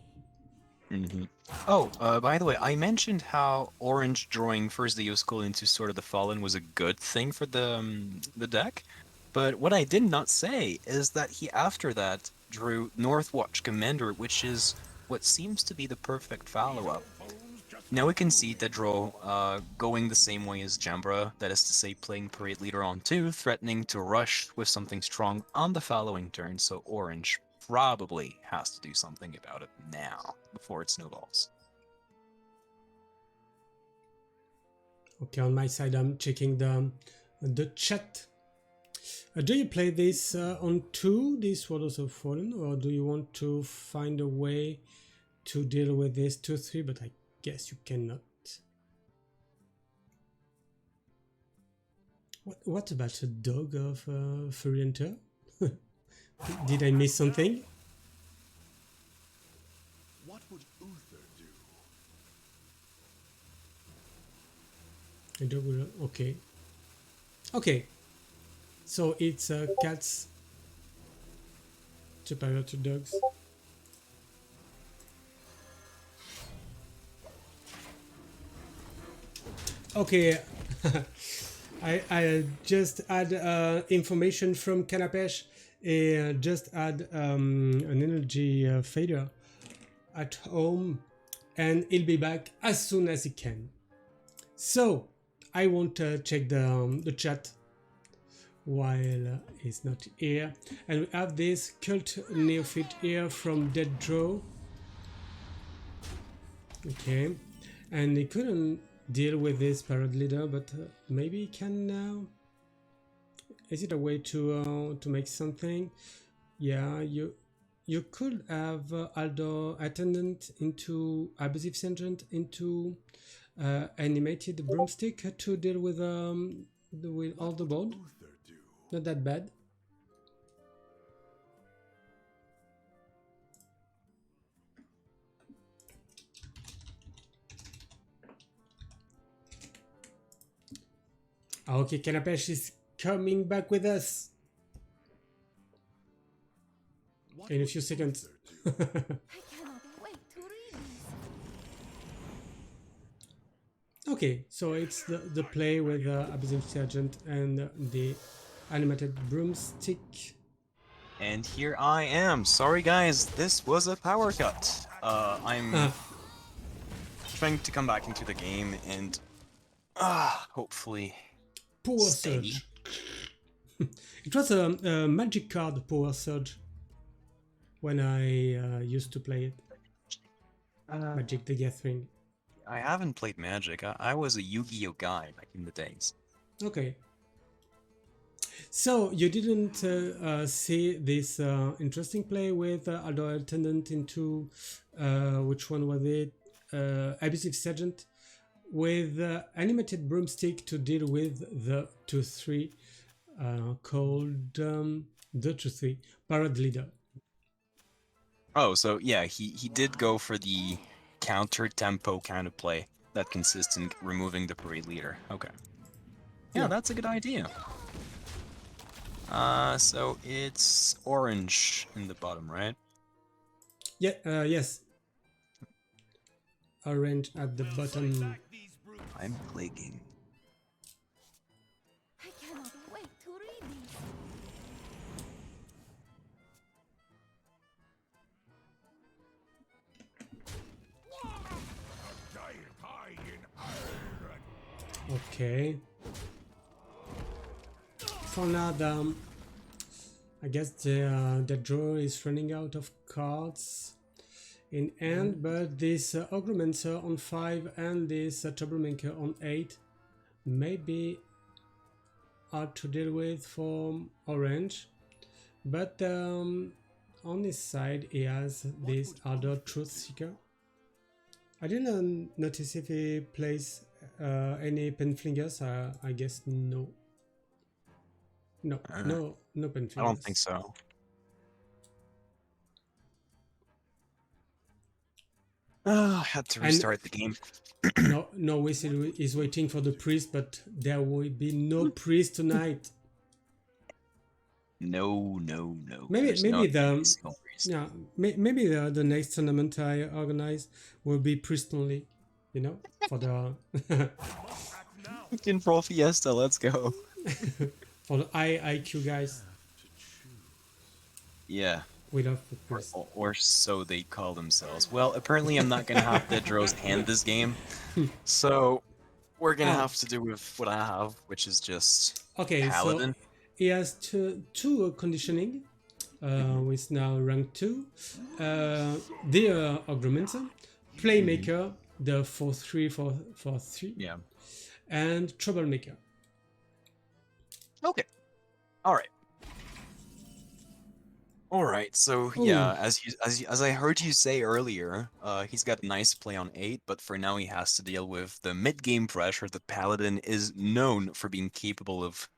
Hmm. Oh, by the way, I mentioned how Orange drawing first the School into Sword of the Fallen was a good thing for the deck, but what I did not say is that he after that drew Northwatch Commander, which is what seems to be the perfect follow-up. Now we can see the draw going the same way as Jambra, that is to say playing Parade Leader on 2, threatening to rush with something strong on the following turn, so Orange probably has to do something about it now, before it snowballs. Okay, on my side, I'm checking the chat. Do you play this on 2, this Sword of Fallen, or do you want to find a way to deal with this 2-3? But I guess you cannot. What about the dog of Furienter? Did I miss something? What would Uther do? A dog will, okay. Okay. So it's cats superior to dogs. Okay. I just add information from Kanapesh. Just add an energy failure at home, and he'll be back as soon as he can. So I won't check the chat while he's not here. And we have this cult neophyte here from Dead Draw. Okay, and he couldn't deal with this parade leader, but maybe he can now. Is it a way to make something? Yeah, you could have Aldo attendant into abusive sergeant into animated broomstick to deal with all the board. Uther do? Not that bad. Okay, Kanapesh is coming back with us What in a would few seconds. Uther do? I cannot wait to read these. Okay, so it's the play with abusive sergeant and the animated broomstick. And here I am. Sorry guys, this was a power cut. I'm Ah, trying to come back into the game and hopefully power stay. surge. It was a magic card, power surge, when I used to play it. Magic the Gathering. I haven't played Magic. I was a Yu-Gi-Oh guy back in the days. Okay. So you didn't see this interesting play with Aldo Alternant into which one was it? Abusive Sergeant with animated broomstick to deal with the 2/3 called the 2/3 Parade Leader. Oh, so yeah, he did go for the counter tempo kind of play that consists in removing the parade leader. Okay. Yeah, Yeah. that's a good idea. So it's orange in the bottom, right? Yeah. Yes. Orange at the bottom. I'm plaguing. I cannot wait to read these. Okay. For now, I guess the draw is running out of cards in hand, but this Ogromancer on 5 and this Troublemaker on 8 may be hard to deal with for orange. But on his side, he has this other Truth Seeker. I didn't notice if he plays any Penflingers. I guess no. No Penflingers. I don't think so. I had to restart the game. No, Whistle is waiting for the priest, but there will be no priest tonight. No. Maybe There's maybe no the priest. yeah maybe the next tournament I organize will be priest only. You know, for the In Pro Fiesta, let's go. for the IQ guys. Yeah. We love the priest. Or so they call themselves. Well, apparently I'm not gonna have the Dro's hand this game, so we're gonna have to do with what I have, which is just Okay, Paladin. so he has two conditioning with now rank 2. The Augmentor, Playmaker, the 4/3 for 3, Yeah. and Troublemaker. Okay. All right. All right. So yeah, as I heard you say earlier, he's got a nice play on 8, but for now he has to deal with the mid-game pressure the Paladin is known for being capable of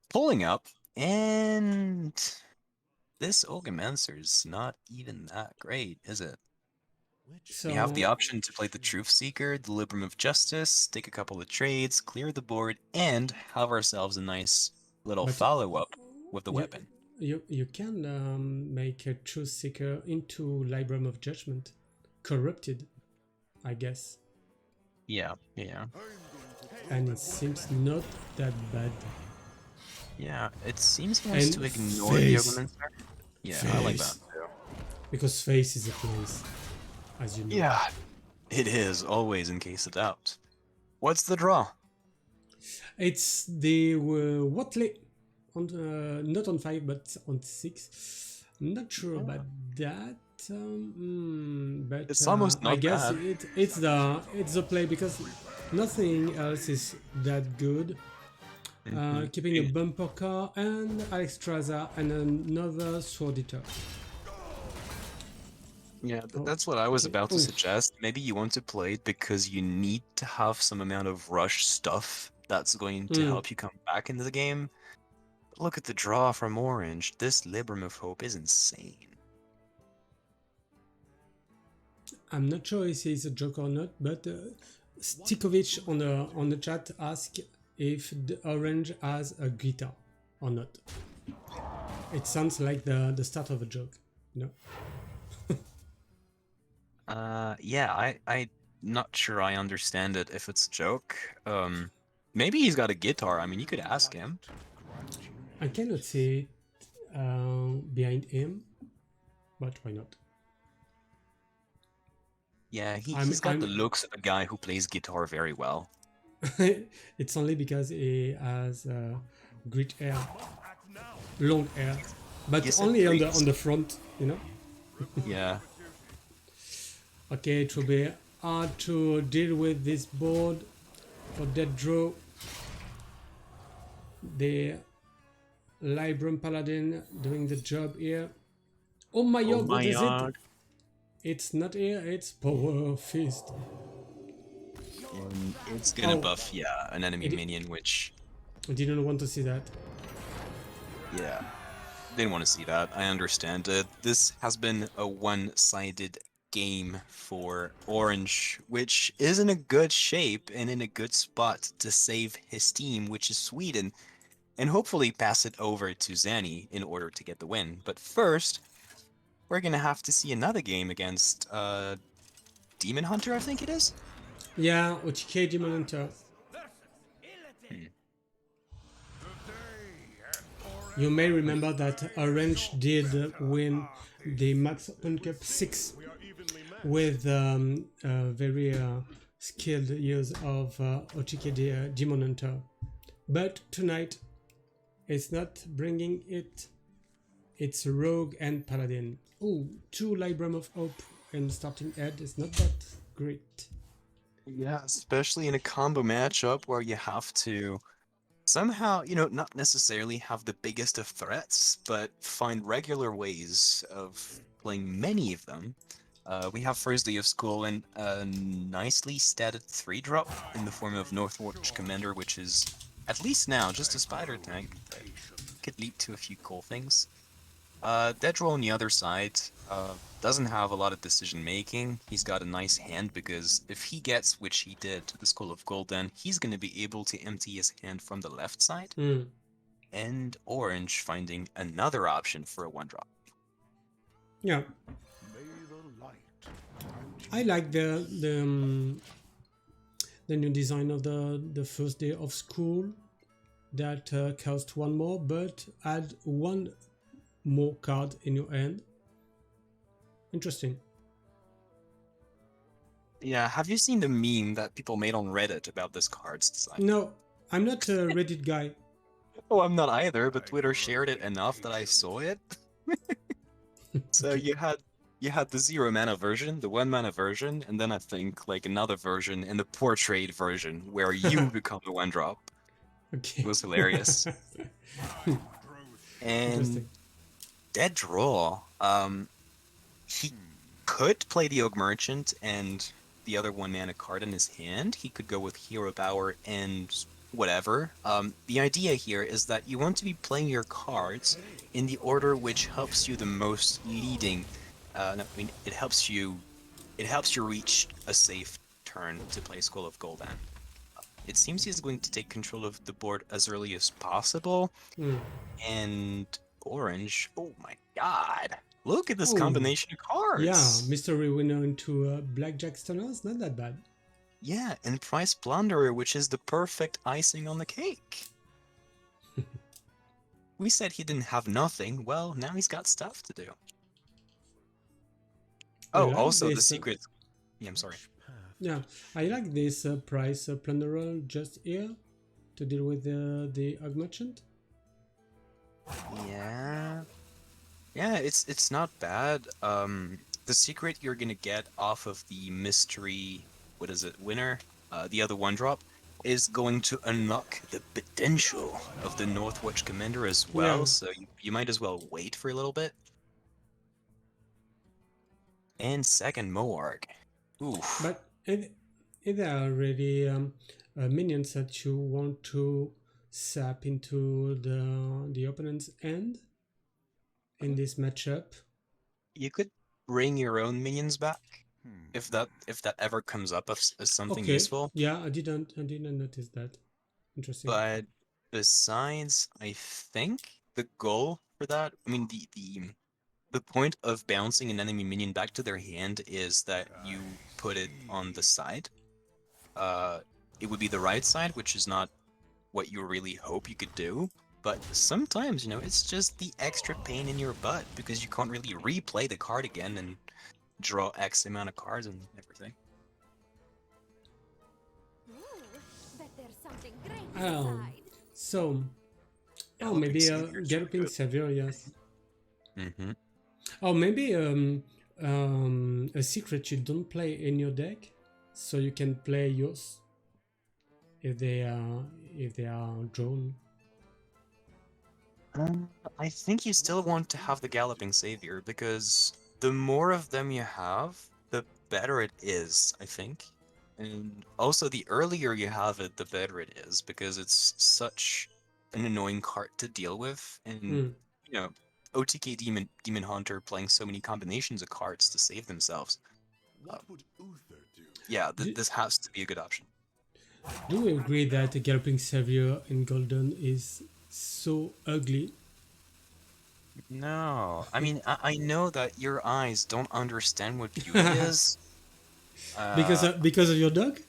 pulling up, and this Ogamancer's not even that great, is it? So We have the option to play the Truth Seeker, the Libram of Justice, take a couple of trades, clear the board, and have ourselves a nice little But- follow-up with the you- weapon. You can make a Truth Seeker into Libram of Judgment, corrupted, I guess, Yeah. and it seems not that bad. Yeah, it seems he wants And to ignore the face. Ogamancer. Yeah, I like Face. that too. Because face is a place, as you know. Yeah, it is, always in case of doubt. What's the draw? It's the Watley on not on 5 but on 6. I'm not sure about that. But It's almost I not guess bad. it's the play because nothing else is that good. Keeping a bumper car and Alex Traza and another Sword Eater. Yeah, Oh, that's what I was okay. about to Oof. suggest. Maybe you want to play it because you need to have some amount of rush stuff that's going to help you come back into the game. But look at the draw from Orange. This Libram of Hope is insane. I'm not sure if he's a joke or not, but Stikovic on the chat asked if the Orange has a guitar or not. It sounds like the start of a joke, you know? Yeah, I'm not sure I understand it if it's a joke. Maybe he's got a guitar. I mean, you could ask him. I cannot see it behind him, but why not? Yeah, I'm he's got the I'm looks of a guy who plays guitar very well. it's only because he has great hair, long hair, but You said only on breeds. the front, you know. Yeah. Okay, it will be hard to deal with this board for dead draw. The Libram Paladin doing the job here. Oh my Oh god, my what is it? god. It's not here, it's Power Fist. And it's gonna Oh, buff, yeah, an enemy it, minion, which, I didn't want to see that. yeah, didn't want to see that. I understand. This has been a one-sided game for Orange, which is in a good shape and in a good spot to save his team, which is Sweden, and hopefully pass it over to Zanny in order to get the win. But first, we're gonna have to see another game against Demon Hunter, I think it is. Yeah, OTK Demon Hunter. Hmm. You may remember that Orange did win the Max Open Cup 6 with very skilled use of OTK Demon Hunter. But tonight, it's not bringing it. It's Rogue and Paladin. Oh, two Libram of Hope and starting head is not that great. Yeah, especially in a combo matchup where you have to somehow, not necessarily have the biggest of threats, but find regular ways of playing many of them. We have First Day of School and a nicely statted 3-drop in the form of Northwatch Commander, which is, at least now, just a spider tank that could lead to a few cool things. Dedro on the other side doesn't have a lot of decision making. He's got a nice hand because if he gets, which he did, the Skull of Gold, then he's going to be able to empty his hand from the left side. Mm. And Orange finding another option for a 1-drop. Yeah, May the light I like the new design of the first day of school that cost one more, but add one more card in your hand. Interesting. Yeah, have you seen the meme that people made on Reddit about this card's design? No, I'm not a Reddit guy. Oh, I'm not either, but Twitter shared it enough that I saw it. So Okay. you had the 0 mana version, the 1 mana version, and then I think like another version in the portrait version where you become the 1-drop. It Okay. was hilarious. And Interesting. Dead Draw, he could play the Oak Merchant and the other 1 mana card in his hand. He could go with Hero Power and whatever. The idea here is that you want to be playing your cards in the order which helps you the most leading. No, I mean, it helps you reach a safe turn to play Skull of Gul'dan. It seems he's going to take control of the board as early as possible, Mm. and Orange, oh my god, look at this Oh, combination of yeah, cards. mystery winner into Blackjack Stoners, not that bad. Yeah, and Price Plunderer, which is the perfect icing on the cake. We said he didn't have nothing. Well, now he's got stuff to do. I Oh, like also the this. secret. Yeah, I'm sorry. Yeah, I like this price plunderer just here to deal with the Hog Merchant. Yeah. Yeah, it's not bad. The secret you're gonna get off of the mystery, what is it, winner? The other 1-drop is going to unlock the potential of the Northwatch Commander as Yeah, well. So you might as well wait for a little bit. And second Moarg. Oof. but if there are already minions that you want to sap into the opponent's end in this matchup. You could bring your own minions back if that ever comes up as something Okay, useful. yeah, I didn't notice that. Interesting. But besides, I think the goal for that, I mean the point of bouncing an enemy minion back to their hand is that you put it on the side. Uh, it would be the right side, which is not what you really hope you could do, but sometimes, it's just the extra pain in your butt because you can't really replay the card again and draw X amount of cards and everything. Ooh, bet there's something great Oh, inside. so Galloping maybe Savior is really Galloping good. Savior, yes. Mm-hmm. Or maybe a secret you don't play in your deck, so you can play yours if they are drawn. I think you still want to have the Galloping Savior because the more of them you have, the better it is, I think. And also, the earlier you have it, the better it is because it's such an annoying card to deal with. And, Hmm. you know, OTK Demon Hunter playing so many combinations of cards to save themselves. What would Uther do? Yeah, Do, this has to be a good option. do we agree that the Galloping Savior in Golden is so ugly? No, I mean, I know that your eyes don't understand what beauty is. Uh, Because of your dog?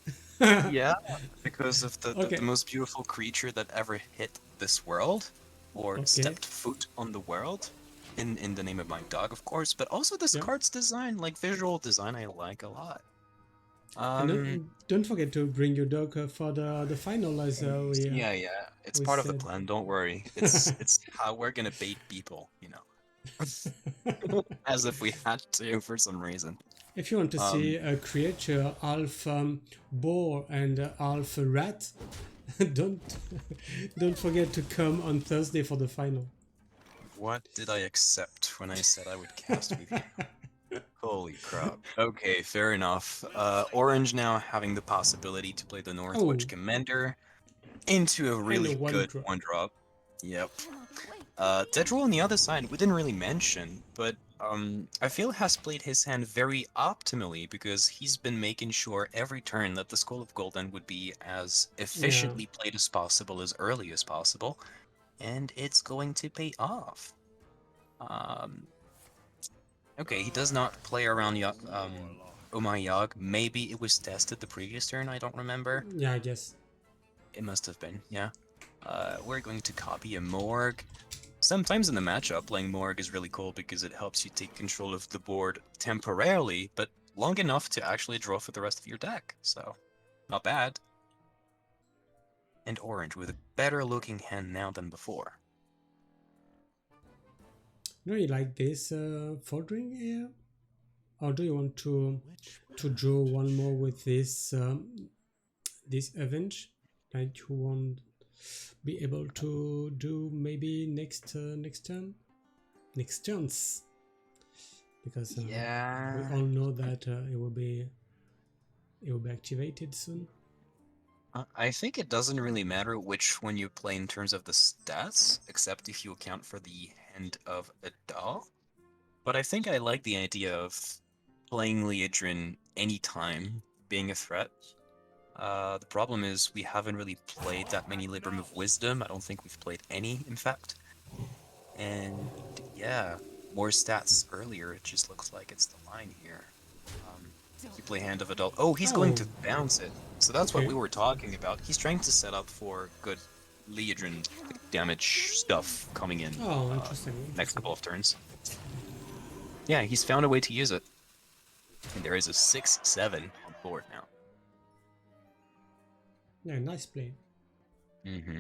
Yeah, because of the Okay. most beautiful creature that ever hit this world, or Okay. stepped foot on the world, in the name of my dog, of course, but also this Yeah. card's design, like visual design, I like a lot. And Um, don't forget to bring your dog for the final, as yeah, it's we part of the said. plan, don't worry. It's how we're gonna bait people, as if we had to for some reason. If you want to Um, see a creature half boar and half rat, don't don't forget to come on Thursday for the final. what did I accept when I said I would cast with you? Holy crap. Okay, fair enough. Orange now having the possibility to play the Oh, Northwatch Commander into a and a really one good drop. one drop. Yep. Cannot wait to read Deadroll these. on the other side, we didn't really mention, but I feel has played his hand very optimally because he's been making sure every turn that the Skull of Golden would be as Yeah, efficiently played as possible, as early as possible, and it's going to pay off. Um, Okay, he does not play around Oh My Yogg. Maybe it was tested the previous turn, I don't remember. yeah, I guess. It must have been, yeah. We're going to copy a Morg. Sometimes in the matchup, playing Morg is really cool because it helps you take control of the board temporarily, but long enough to actually draw for the rest of your deck, so not bad. And Orange with a better looking hand now than before. Do you like this foldering here, or do you want to draw one more with this avenge that you won't be able to do maybe next turn, next turns, because we Yeah. all know that it will be activated soon. I think it doesn't really matter which one you play in terms of the stats, except if you account for the hand of a doll. But I think I like the idea of playing Liedrin anytime being a threat. The problem is we haven't really played that many Libram of Wisdom. I don't think we've played any, in fact. And yeah, more stats earlier, it just looks like it's the line here. You play Hand of Adult. Oh, he's going Oh, to bounce it. So that's what okay. we were talking about. He's trying to set up for good Liedrin damage stuff coming in Oh, interesting, next interesting. couple of turns. Yeah, he's found a way to use it. And there is a 6/7 on the board now. Yeah, nice play. Mm-hmm.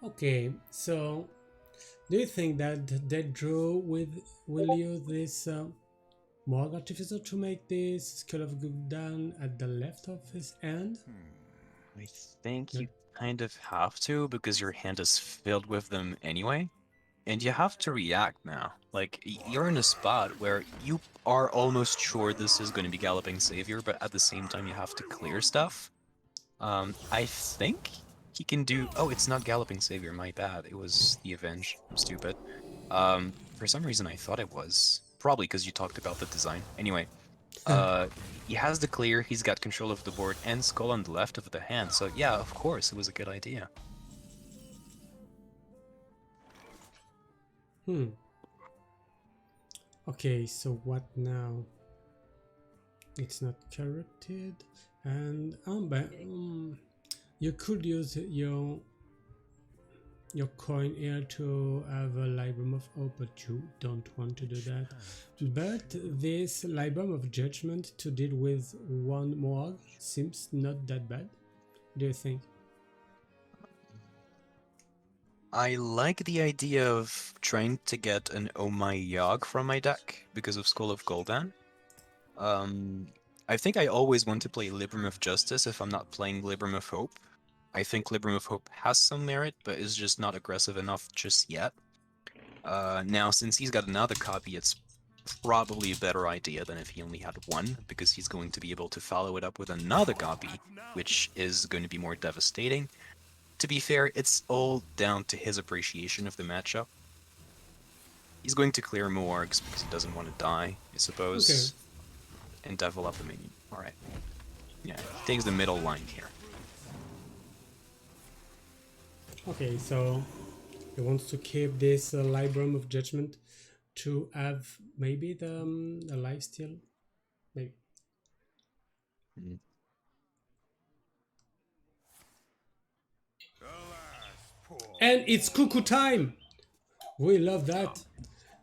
Okay, so do you think that Dead Draw will use this Morg Artificer to make this Skull of Gul'dan at the left of his hand? I think Not- you kind of have to because your hand is filled with them anyway. And you have to react now. Like, you're in a spot where you are almost sure this is going to be Galloping Savior, but at the same time you have to clear stuff. I think he can do... Oh, it's not Galloping Savior, my bad. It was the Avenge. I'm stupid. For some reason I thought it was. Probably because you talked about the design. Anyway, uh, he has the clear, he's got control of the board, and Skull on the left of the hand, so yeah, of course, it was a good idea. Hmm. Okay, so what now? It's not corrupted, and but You could use your coin here to have a Librum of Hope, but you don't want to do that. But this Librum of Judgment to deal with one Morg seems not that bad. Do you think? I like the idea of trying to get an Oh My Yogg from my deck because of Skull of Gul'dan. Um, I think I always want to play Libram of Justice if I'm not playing Libram of Hope. I think Libram of Hope has some merit, but is just not aggressive enough just yet. Now, since he's got another copy, it's probably a better idea than if he only had one, because he's going to be able to follow it up with another copy, which is going to be more devastating. To be fair, it's all down to his appreciation of the matchup. He's going to clear Morgs because he doesn't want to die, I Okay. suppose, and devil up a minion. Alright. Yeah, he takes the middle line here. Okay, so he wants to keep this Librum of Judgment to have maybe the life steal, maybe. Mm. And it's cuckoo time. We love Oh, that.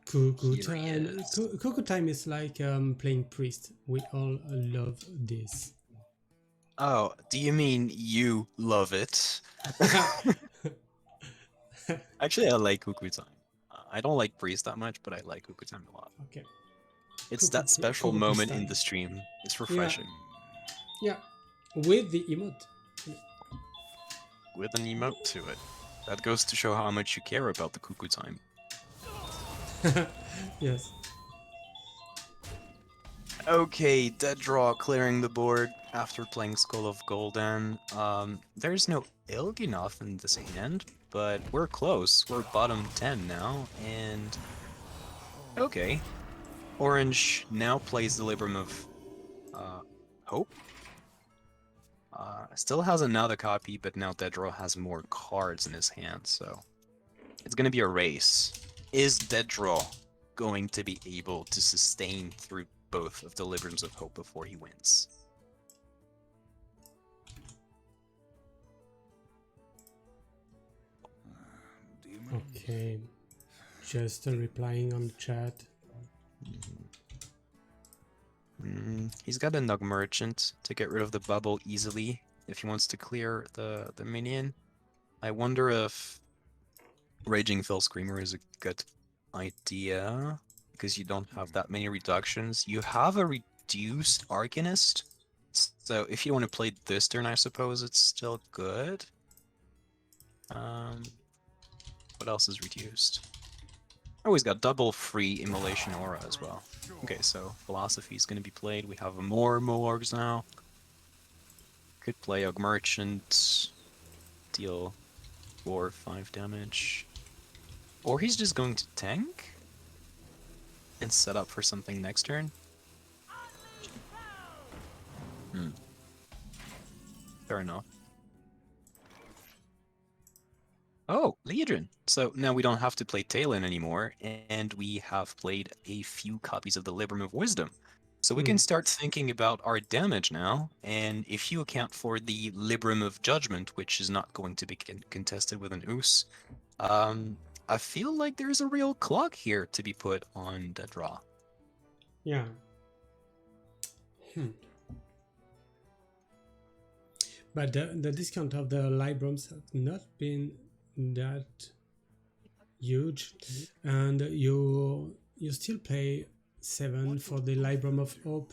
Cuckoo here he time. is. Cuckoo time is like playing priest. We all love this. Oh, do you mean you love it? Actually, I like Cuckoo Time. I don't like Priest that much, but I like Cuckoo Time a lot. Okay. It's that special Cuckoo priest moment in time. the stream. It's Yeah. refreshing. Yeah. With the emote. With an emote to it. That goes to show how much you care about the Cuckoo Time. Yes. Okay, dead draw clearing the board after playing Skull of Gul'dan. There's no Il'gynoth in this hand, but we're close. We're bottom 10 now, and... Okay. Orange now plays the Libram of Hope. Still has another copy, but now dead draw has more cards in his hand, so... It's gonna be a race. Is dead draw going to be able to sustain through both of the Librams of Hope before he wins? Okay. Just replying on the chat. He's got a Nug Merchant to get rid of the bubble easily if he wants to clear the minion. I wonder if Raging Fell Screamer is a good idea, because you don't have that many reductions. You have a reduced Arcanist, so if you want to play this turn, I suppose it's still good. What else is reduced? Oh, he's got double free Immolation Aura as well. Okay, so Philosophy is going to be played. We have more Moorgs now. Could play a Merchant, deal 4 or 5 damage. Or he's just going to tank and set up for something next turn. Fair enough. Oh, Leodrin! So now we don't have to play Talon anymore, and we have played a few copies of the Libram of Wisdom. So we can start thinking about our damage now, and if you account for the Libram of Judgment, which is not going to be contested with an Oos, I feel like there's a real clock here to be put on Dead Draw. Yeah. But the discount of the Librams have not been that huge, and you still pay 7 for the Libram of Hope,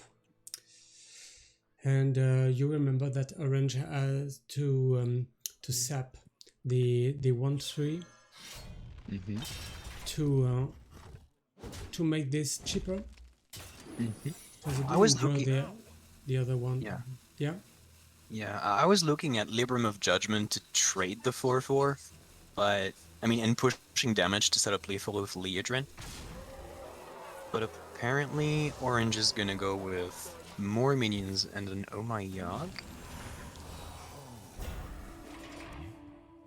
and you remember that Orange has to sap the 1/3 to make this cheaper. Because I was draw looking. the other one. Yeah. Yeah. Yeah, I was looking at Libram of Judgment to trade the 4/4, but I mean, and pushing damage to set up lethal with Leodrin. But apparently, Orange is gonna go with more minions and an Oh My Yogg.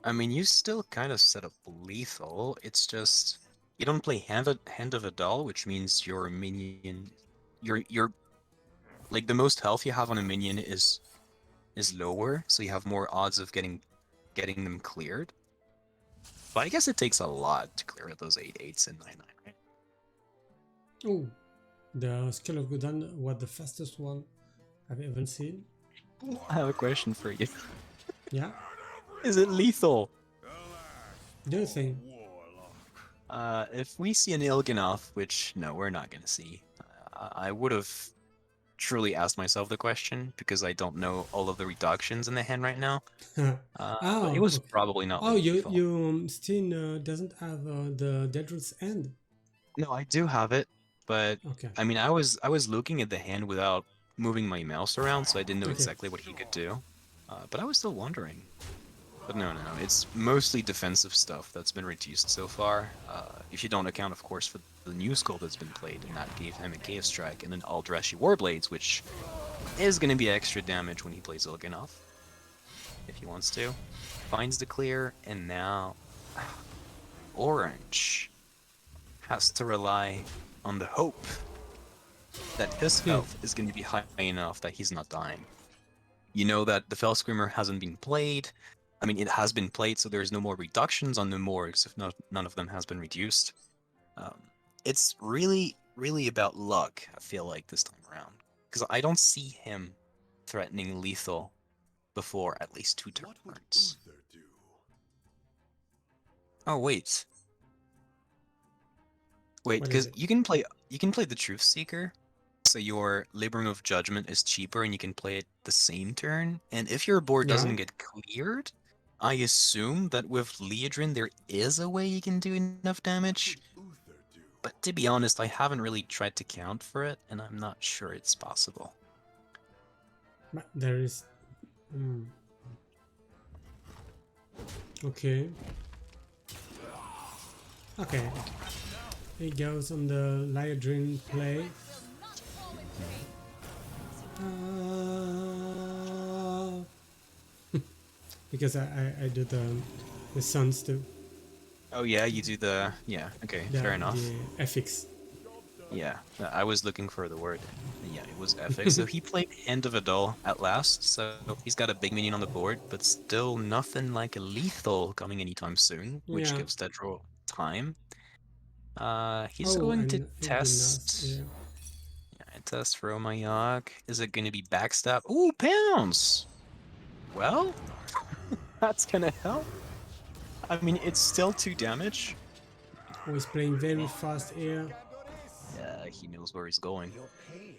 I mean, you still kind of set up lethal. It's just you don't play Hand of Adal, which means your minion, your like the most health you have on a minion is is lower, so you have more odds of getting them cleared. But I guess it takes a lot to clear those 8/8s and 9/9, right? Oh, the Skull of Gudan was the fastest one I've ever seen. I have a question for you. Yeah, Is it lethal? do you think? If we see an Il'gynoth, which no, we're not gonna see, I would have truly asked myself the question because I don't know all of the reductions in the hand right now. But it Oh, was okay. probably not Oh, lethal. Steen doesn't have the Dead Root's end. No, I do have it, but Okay, I mean, I was looking at the hand without moving my mouse around, so I didn't know okay. exactly what he could do. But I was still wondering. But no, no, no. It's mostly defensive stuff that's been reduced so far. If you don't account, of course, for the new skull that's been played, and that gave him a Chaos Strike and then Aldreshi Warblades, which is going to be extra damage when he plays Il'gynoth, if he wants to. Finds the clear, and now Orange has to rely on the hope that his health is going to be high enough that he's not dying. You know that the Fell Screamer hasn't been played. I mean, it has been played, so there's no more reductions on the Morgs, if not, none of them has been reduced. Um, it's really, really about luck, I feel like, this time around. Because I don't see him threatening lethal before at least 2 What would turns. Uther do? Oh, wait. Wait, What is because it? you can play the Truth Seeker, so your Laboring of Judgment is cheaper and you can play it the same turn. And if your board Yeah. doesn't get cleared, I assume that with Leodrin there is a way you can do enough damage. What would Uther do? But to be honest, I haven't really tried to count for it, and I'm not sure it's possible. But there is. Hmm. Okay. Okay. He goes on the Lyodrin play. Because I do the sons too. Oh yeah, you do yeah, okay, fair enough. The FX. Yeah, I was looking for the word. Yeah, it was epic. So he played End of Adol at last, so he's got a big minion on the board, but still nothing like a lethal coming anytime soon, which Yeah. gives Dedro time. He's Oh, going to and Ilgunas. test. Yeah. Yeah, test Romayog. Is it going to be backstab? Ooh, pounds! Well, that's gonna help. I mean, it's still 2 damage. Oh, he's playing very fast here. Yeah, he knows where he's going.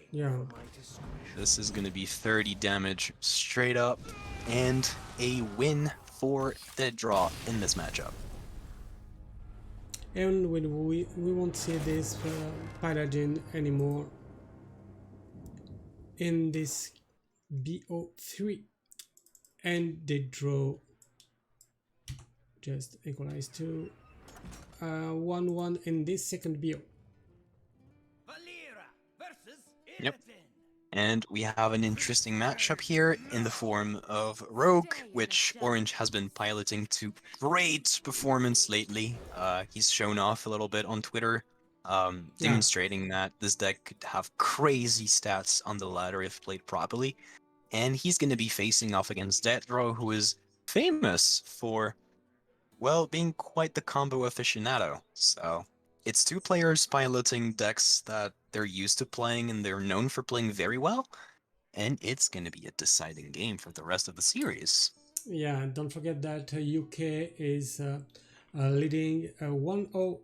Yeah. This is going to be 30 damage straight up, and a win for Dead Draw in this matchup. And when we won't see this Paladin anymore in this BO3, and they draw just equalize to 1-1 in this second BO. Yep. And we have an interesting matchup here in the form of Rogue, which Orange has been piloting to great performance lately. He's shown off a little bit on Twitter, demonstrating that this deck could have crazy stats on the ladder if played properly. And he's going to be facing off against Deathrow, who is famous for, well, being quite the combo aficionado. So it's 2 players piloting decks that they're used to playing and they're known for playing very well. And it's going to be a deciding game for the rest of the series. Yeah, don't forget that UK is leading 1-0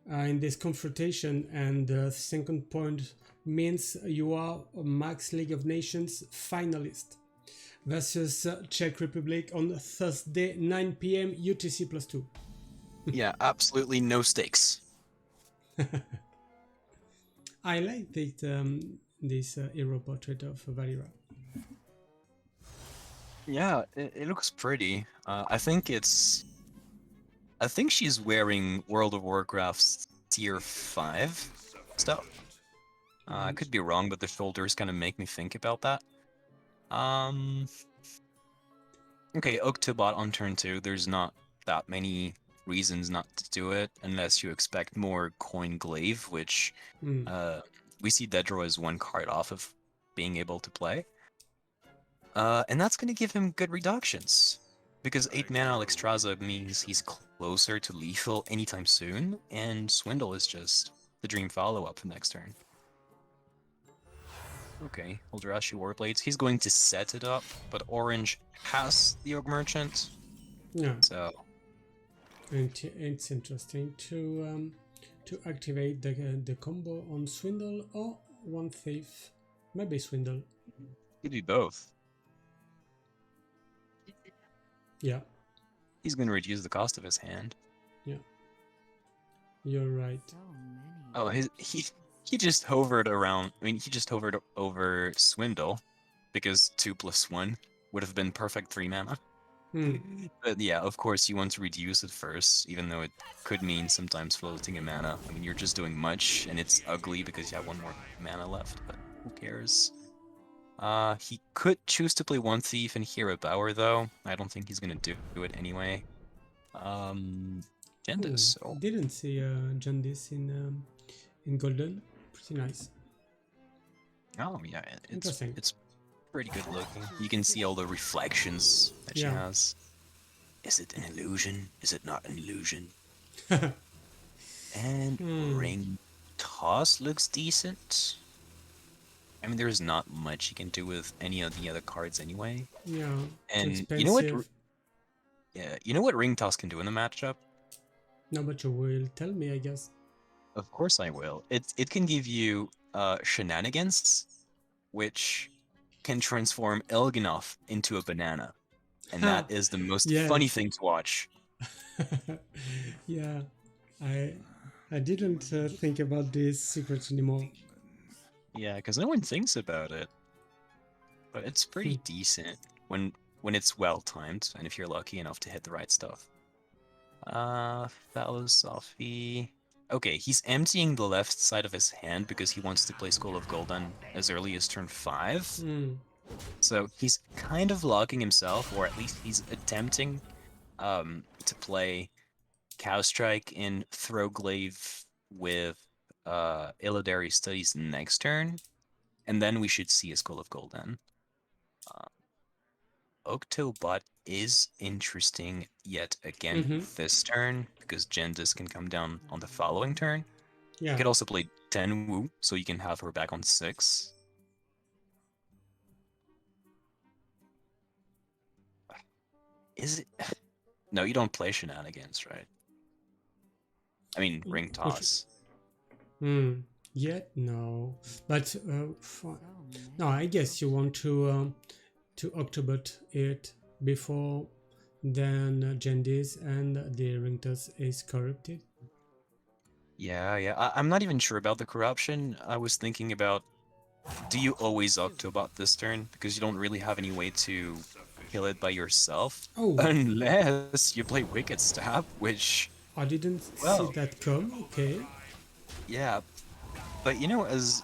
in this confrontation, and the second point means you are a Max League of Nations finalist versus Czech Republic on Thursday 9 p.m. UTC +2. Yeah, absolutely no stakes. I like this hero portrait of Valira. Yeah, it looks pretty. I think she's wearing World of Warcraft's tier 5 stuff. I could be wrong, but the shoulders kind of make me think about that. Okay, Octobot on turn 2. There's not that many reasons not to do it, unless you expect more Coin Glaive, which we see Dedro as 1 card off of being able to play. And that's going to give him good reductions. Because 8 mana Alexstrasza means he's closer to lethal anytime soon, and Swindle is just the dream follow-up for next turn. Okay, Eldrazi Warblades. He's going to set it up, but Orange has the Orc Merchant, Yeah, so and it's interesting to activate the combo on Swindle or one Thief. Maybe Swindle. he'd be both. Yeah, He's going to reduce the cost of his hand. yeah. You're right. So many. Oh, he just hovered around. I mean, he just hovered over Swindle, because 2+1 would have been perfect 3 mana. Hmm. But yeah, of course, you want to reduce it first, even though it could mean sometimes floating a mana. I mean, you're just doing much, and it's ugly because you have 1 more mana left, but who cares? He could choose to play 1 Thief and Hero Power, though. I don't think he's gonna do it anyway. Gendis, Oh, so... didn't see Jandis in Golden. Pretty nice. Oh, yeah, Interesting. it's pretty good looking. You can see all the reflections that she Yeah. has. Is it an illusion? Is it not an illusion? And Ring Toss looks decent. I mean, there's not much you can do with any of the other cards anyway. Yeah, And too you know what? expensive. Yeah, you know what Ring Toss can do in the matchup? No, but you will tell me, I guess. Of course I will. It can give you Shenanigans, which can transform Elginoth into a banana. And that is the most funny Yes. thing to watch. Yeah, I didn't think about these secrets anymore. Yeah, because no one thinks about it. But it's pretty decent when it's well timed and if you're lucky enough to hit the right stuff. Philosophy. Okay, he's emptying the left side of his hand because he wants to play Skull of Gul'dan as early as turn 5. So he's kind of locking himself, or at least he's attempting to play Cow Strike in Throwglaive with Illidary Studies next turn, and then we should see a Skull of Gul'dan. Octobot is interesting yet again this turn, because Gendis can come down on the following turn. You Yeah. could also play Tenwu, so you can have her back on 6. Is it? No, you don't play Shenanigans, right? I mean, Ring Toss. Yet no, but no, I guess you want to Octobot it before then Gendis and the ring toss is corrupted. Yeah. I'm not even sure about the corruption. I was thinking about, do you always Octobot this turn? Because you don't really have any way to kill it by yourself. Oh. Unless you play Wicked Stab, which... I didn't Well. see that come. Okay. Yeah, but you know, as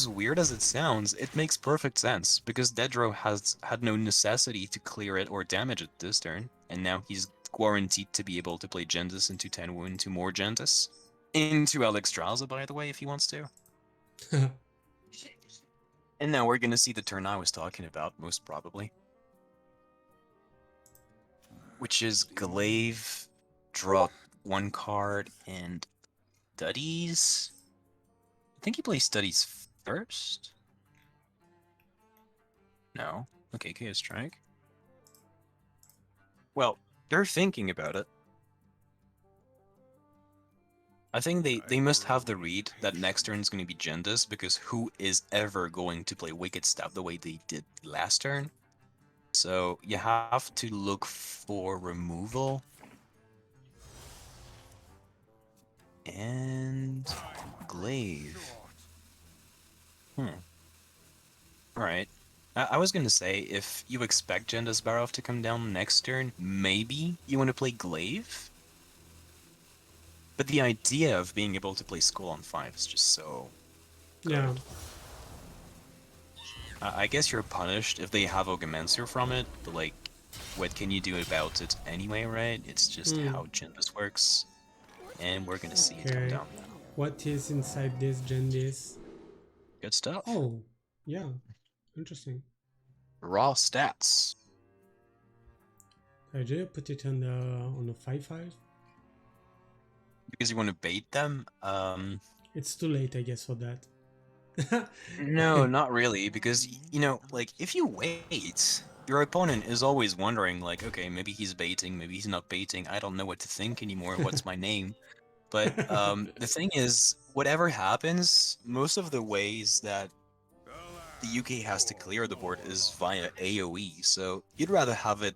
weird as it sounds, it makes perfect sense, because Dedro has had no necessity to clear it or damage it this turn, and now he's guaranteed to be able to play Gendis into Tenwu, into more Gendis. Into Alexstrasza, by the way, if he wants to. And now we're gonna see the turn I was talking about, most probably. Which is Glaive, draw 1 card, and Studies? I think he plays Studies first? No. Okay, Chaos Strike. Well, they're thinking about it. I think they must have the read that next turn is going to be Gendis, because who is ever going to play Wicked Stab the way they did last turn? So you have to look for removal. And Glaive. Alright. I was gonna say, if you expect Gendis Barov to come down next turn, maybe you want to play Glaive? But the idea of being able to play Skull on 5 is just so good. Yeah. I guess you're punished if they have Ogomancer from it, but like, what can you do about it anyway, right? It's just how Gendis works. And we're gonna see it come down now. What is inside this Gendis? Good stuff. Oh, yeah. Interesting. Raw stats. I did put it on the 5-5. Because you want to bait them? It's too late, I guess, for that. No, not really, because you know, like if you wait, your opponent is always wondering, like, okay, maybe he's baiting, maybe he's not baiting. I don't know what to think anymore. What's my name? But the thing is, whatever happens, most of the ways that the UK has to clear the board is via AoE. So you'd rather have it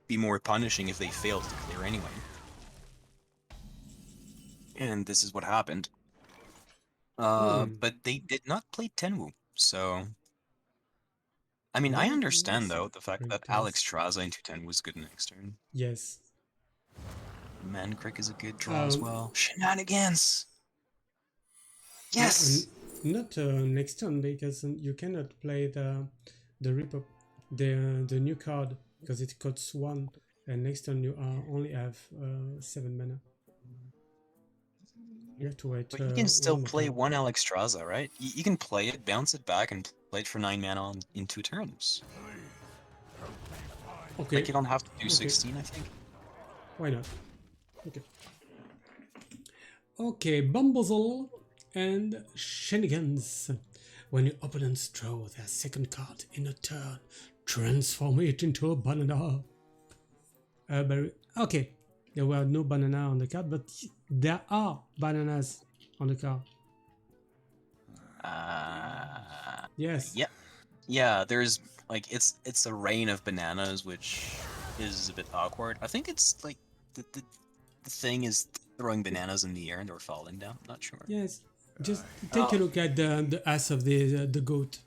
be more punishing if they failed to clear anyway. And this is what happened. Hmm. But they did not play Tenwu, so I mean, I Yeah, understand it's though the fact great that Alex test. Traza into 10 was good next turn. Yes. Mancrick is a good draw as Um, well. Shenanigans! yeah, Yes! not next turn because you cannot play the rip the new card because it costs 1, and next turn you only have 7 mana. You have to wait But you can still one more play turn. one Alex Traza, right? You can play it, bounce it back, and play it for 9 mana in 2 turns. Like, Okay. you don't have to do Okay. 16, I think. Why not? Okay. Okay, Bumbuzzle and Shenanigans. When your opponents draw their second card in a turn, transform it into a banana. Okay, there were no banana on the card, but there are bananas on the card. Yes. Yeah. Yeah, there's, like, it's a rain of bananas, which is a bit awkward. I think it's, like, the thing is throwing bananas in the air and they're falling down. I'm not sure. Yes. Just take a look at the ass of the goat.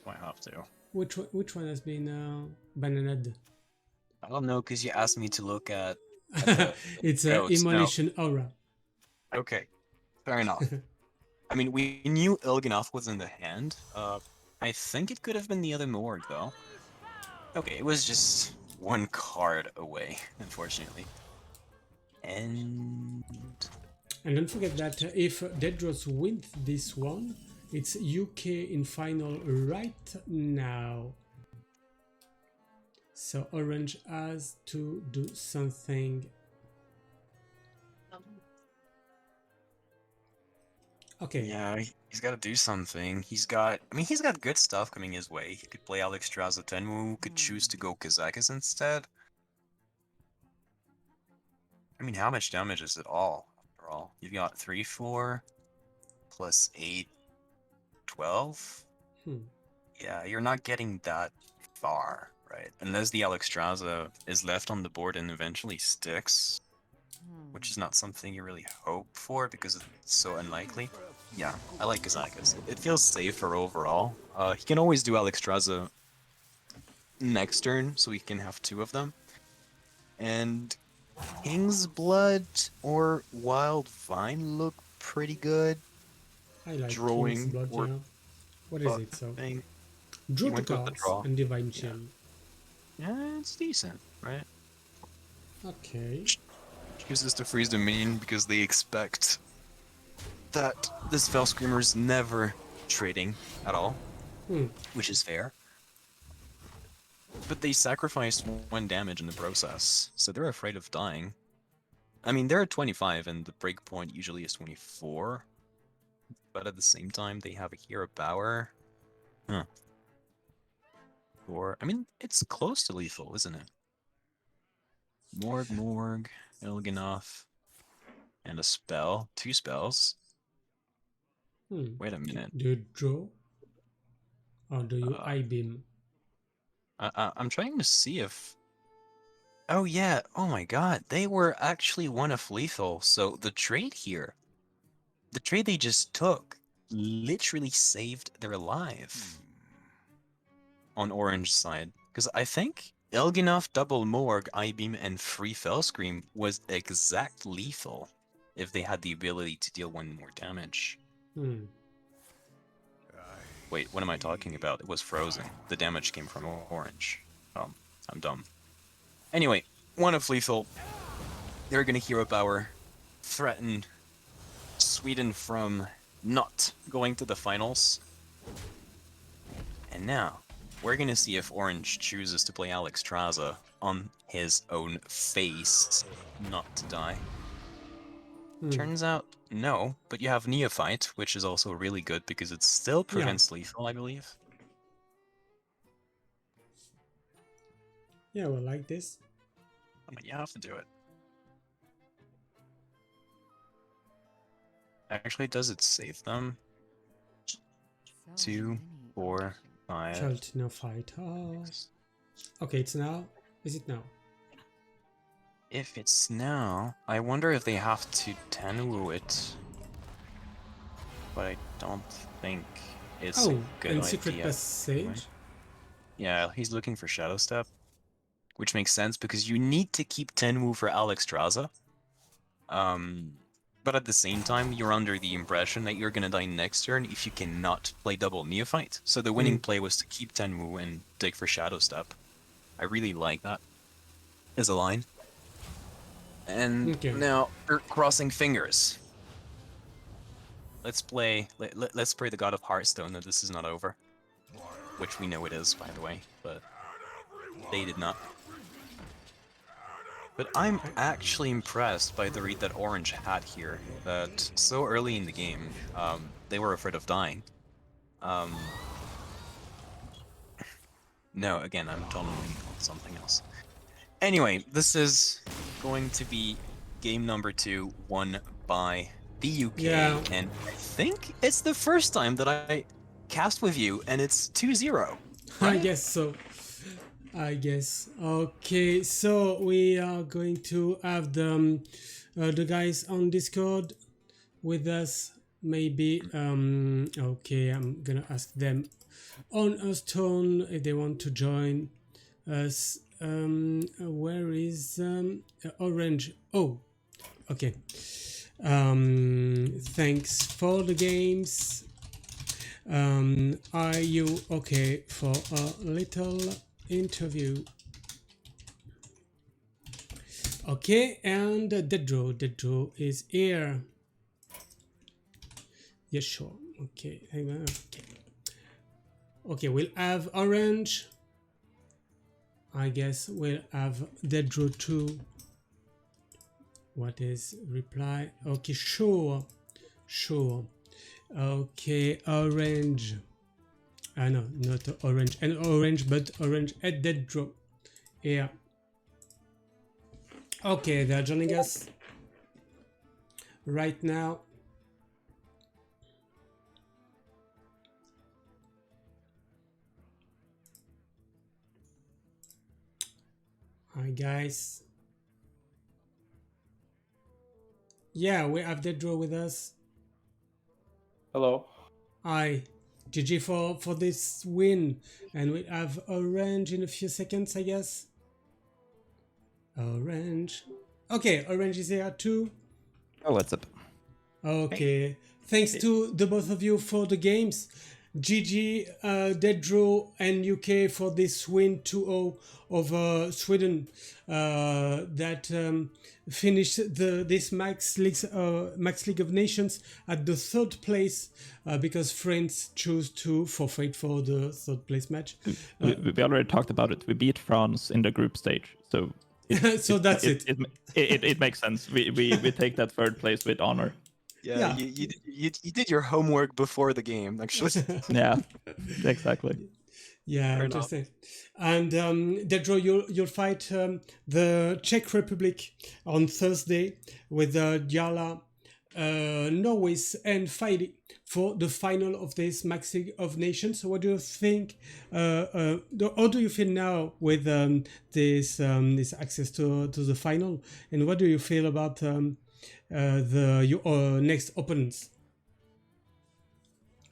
Might have to. Which one has been bananaed? I don't know, because you asked me to look at the It's a goats. No. immolation aura. Okay. Fair enough. I mean, we knew Il'gynoth was in the hand. I think it could have been the other Morg, though. Okay, it was just one card away, unfortunately. And... And don't forget that if Dedros wins this one, it's UK in final right now. So Orange has to do something. Okay. yeah, he's got to do something. He's got... I mean, he's got good stuff coming his way. He could play Alex Straza Tenwu, could choose to go Kazakus instead. I mean, how much damage is it all, after all? You've got 3, 4, plus 8, 12? Hmm. Yeah, you're not getting that far, right? Unless the Alexstrasza is left on the board and eventually sticks, which is not something you really hope for because it's so unlikely. Yeah, I like Kazakus. It feels safer overall. He can always do Alexstrasza next turn, so he can have 2 of them. And King's Blood or Wild Vine look pretty good. I like Drawing King's Blood, or yeah. What is it? So thing. draw You 2 went with the cards draw. and Divine Yeah. Chill. Yeah, it's decent, right? Okay. Chooses to freeze the minion because they expect that the Spell Screamer's never trading at all, Hmm. which is fair. But they sacrificed 1 damage in the process, so they're afraid of dying. I mean, they're at 25 and the breakpoint usually is 24, but at the same time they have a Hero Power. Huh. Or, I mean, it's close to lethal, isn't it? Morg, Il'gynoth, and a spell. 2 spells. Wait a minute. Do you draw? Or do you eye beam? I'm trying to see if... Oh yeah, oh my god, they were actually 1 of lethal, so the trade here, the trade they just took, literally saved their life on Orange side. Because I think Il'gynoth, Double Morg, I-Beam, and Free Fellscream was exact lethal if they had the ability to deal 1 more damage. Wait, what am I talking about? It was frozen. The damage came from Orange. I'm dumb. Anyway, 1 of lethal. They're gonna Hero Power, threaten Sweden from not going to the finals. And now, we're gonna see if Orange chooses to play Alex Traza on his own face, not to die. Turns out, no, but you have Neophyte, which is also really good because it still prevents lethal, I believe. Yeah, well, like this. I mean, you have to do it. Actually, does it save them? 2, 4, 5. Child no fight. Oh. Okay, it's now. Is it now? If it's now, I wonder if they have to Tenwu it. But I don't think it's a good and idea. secret passage. Yeah, he's looking for Shadow Step, which makes sense because you need to keep Tenwu for Alex Traza. But at the same time, you're under the impression that you're gonna die next turn if you cannot play double Neophyte. So the winning play was to keep Tenwu and dig for Shadow Step. I really like that as a line. And now we're crossing fingers. Let's play. Let's pray the God of Hearthstone that this is not over, which we know it is, by the way, but they did not. But I'm actually impressed by the read that Orange had here. That so early in the game, they were afraid of dying. No, again, I'm totally on something else. Anyway, this is going to be game number 2, won by the UK, and I think it's the first time that I cast with you, and it's 2-0. Right? I guess so. I guess. Okay, so we are going to have the guys on Discord with us. Maybe. Okay, I'm gonna ask them on Hearthstone if they want to join us. Where is Orange? Oh, okay. Thanks for the games. Are you okay for a little interview? Okay, and Dedro is here. Yes, sure. Okay, okay, we'll have Orange. I guess we'll have Dedro too. What is reply? Okay, sure. Okay, Orange. No, not Orange and Orange, but Orange at Dedro. Yeah. Okay, they're joining us right now. Hi guys. Yeah, we have Dedro with us. Hello. Hi. GG for this win. And we have Orange in a few seconds, I guess. Orange. Okay, Orange is here too. Oh, what's up? Okay. Thanks to the both of you for the games. GG, Dedro and UK for this win 2-0 over Sweden that finished this Max League of Nations at the 3rd place because France chose to forfeit for the 3rd place match. We already talked about it. We beat France in the group stage, so it makes sense. We take that 3rd place with honor. Yeah. You did your homework before the game, actually. Yeah, exactly. Yeah, Fair interesting. And Dedro, you'll fight the Czech Republic on Thursday with Diala, Norwis, and Feidi for the final of this Max League of Nations. So what do you think? How do you feel now with this access to the final? And what do you feel about your next opponents?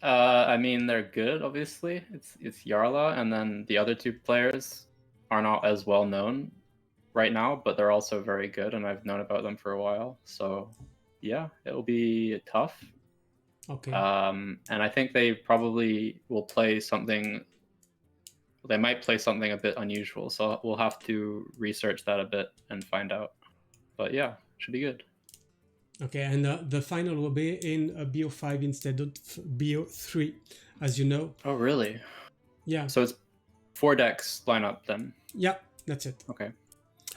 I mean, they're good. Obviously, it's Yarla, and then the other 2 players are not as well known right now, but they're also very good, and I've known about them for a while. So, yeah, it'll be tough. Okay. And I think they probably will play something. They might play something a bit unusual, so we'll have to research that a bit and find out. But yeah, should be good. Okay, and the final will be in BO5 instead of BO3, as you know. Oh, really? Yeah. So it's 4 decks lineup then. Yeah, that's it. Okay.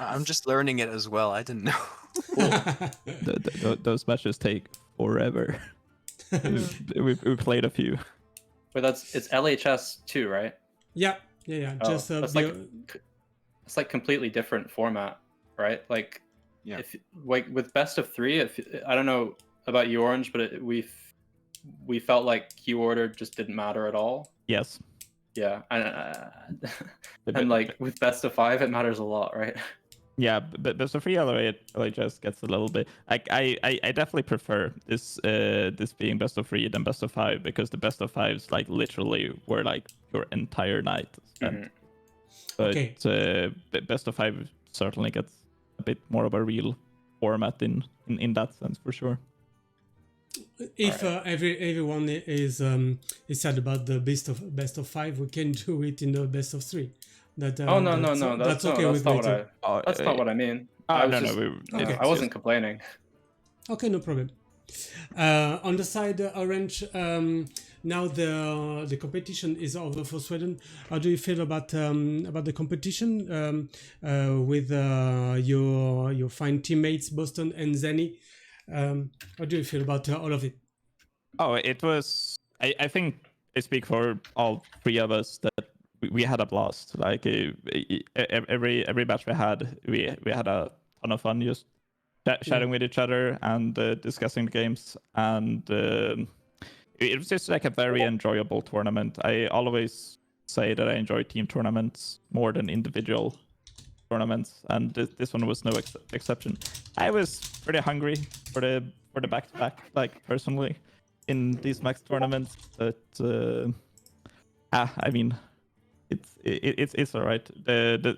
I'm just learning it as well. I didn't know. Those matches take forever. we played a few. But it's LHS 2, right? yeah. Oh, Just that's it's like completely different format, right? Like, Yeah. if like with best of 3, if I don't know about you, Orange, but we felt like queue order just didn't matter at all. Yes. Yeah, and like with best of 5, it matters a lot, right? Yeah, but best of 3 LHS gets a little bit. I definitely prefer this being best of 3 than best of 5, because the best of 5s like literally were like your entire night spent. Mhm. But Okay. best of 5 certainly gets a bit more of a real format in that sense, for sure. If everyone is sad about the best of 5, we can do it in the best of 3. That Oh no, that's okay with me too. That's not what I mean. Oh, I was no, just, Okay. I wasn't complaining. Okay, no problem. On the side, Orange. Now the competition is over for Sweden. How do you feel about the competition with your fine teammates Boston and Zenny? How do you feel about all of it? Oh, it was. I think I speak for all 3 of us that we had a blast. Like every match we had a ton of fun just chatting with each other and discussing the games, and it was just like a very enjoyable tournament. I always say that I enjoy team tournaments more than individual tournaments, and this one was no exception. I was pretty hungry for the back-to-back, like personally, in these max tournaments. But I mean, it's all right. The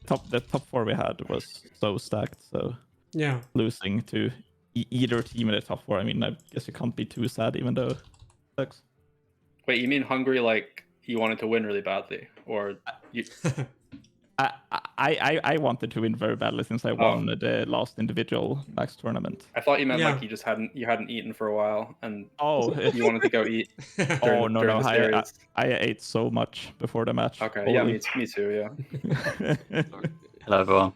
top 4 we had was so stacked. So Yeah. losing to either team in the top 4, I mean, I guess you can't be too sad, even though it sucks. Wait, you mean hungry like you wanted to win really badly, or you? I wanted to win very badly since I won the last individual max tournament. I thought you meant Yeah. like you hadn't eaten for a while and Oh, you wanted to go eat oh during no, the series. I ate so much before the match. Okay, Holy. yeah, me too, yeah. Hello, everyone.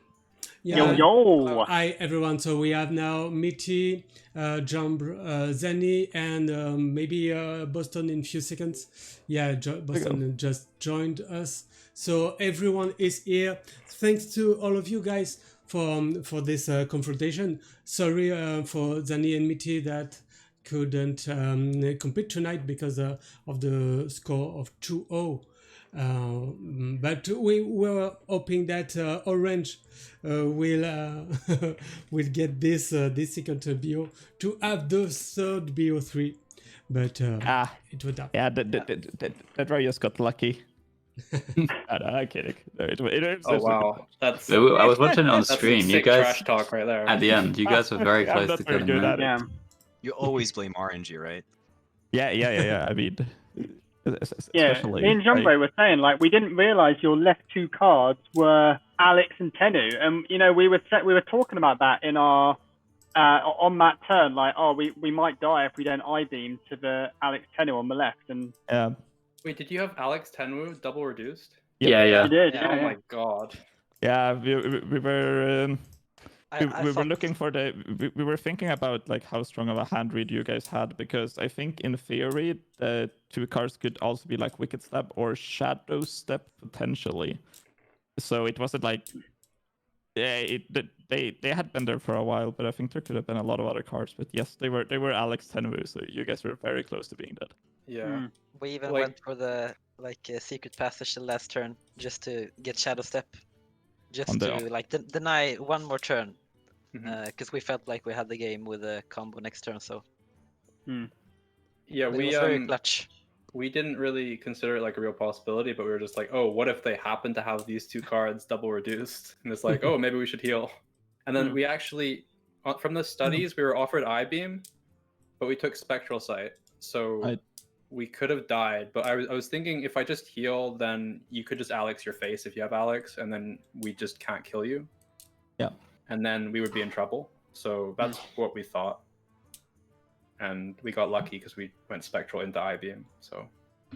Yeah. Yo. Hi everyone. So we have now Mitty, John, Zenny, and maybe Boston in a few seconds. Yeah, Boston just joined us. So everyone is here. Thanks to all of you guys for this confrontation. Sorry for Zenny and Mitty that couldn't compete tonight because of the score of 2-0. But we were hoping that Orange will will get this second BO to have the third BO3, but it would happen. Yeah, that draw just got lucky. I'm kidding. Oh wow, that's I was watching it on that's some stream. You sick guys, trash talk right there. at the end, you guys were very I'm close not to very killing good me. at it. Yeah. You always blame RNG, right? Yeah. I mean, Yeah, especially me and Jumbo were saying like we didn't realize your left 2 cards were Alex and Tenu, and you know we were talking about that in our on that turn, like we might die if we don't I-beam to the Alex Tenu on the left, and yeah. Wait, did you have Alex Tenwu double reduced? Yeah. we did. Oh my god. Yeah, we were we were thought- looking for we were thinking about like how strong of a hand read you guys had, because I think in theory the 2 cards could also be like Wicked Step or Shadow Step potentially. So it wasn't like they had been there for a while, but I think there could have been a lot of other cards. But yes, they were Alex Tenwu, so you guys were very close to being dead. Yeah. We even Like- went for the secret passage the last turn just to get Shadow Step, just to deny one more turn, because we felt like we had the game with a combo next turn. So Yeah, it was very clutch. We didn't really consider it like a real possibility, but we were just like, oh, what if they happen to have these 2 cards double reduced? And it's like, oh, maybe we should heal. And then we actually, from the studies, we were offered I-beam, but we took Spectral Sight. So we could have died. But I was thinking, if I just heal, then you could just Alex your face if you have Alex, and then we just can't kill you. Yeah. And then we would be in trouble. So that's what we thought. And we got lucky because we went Spectral into I-beam. So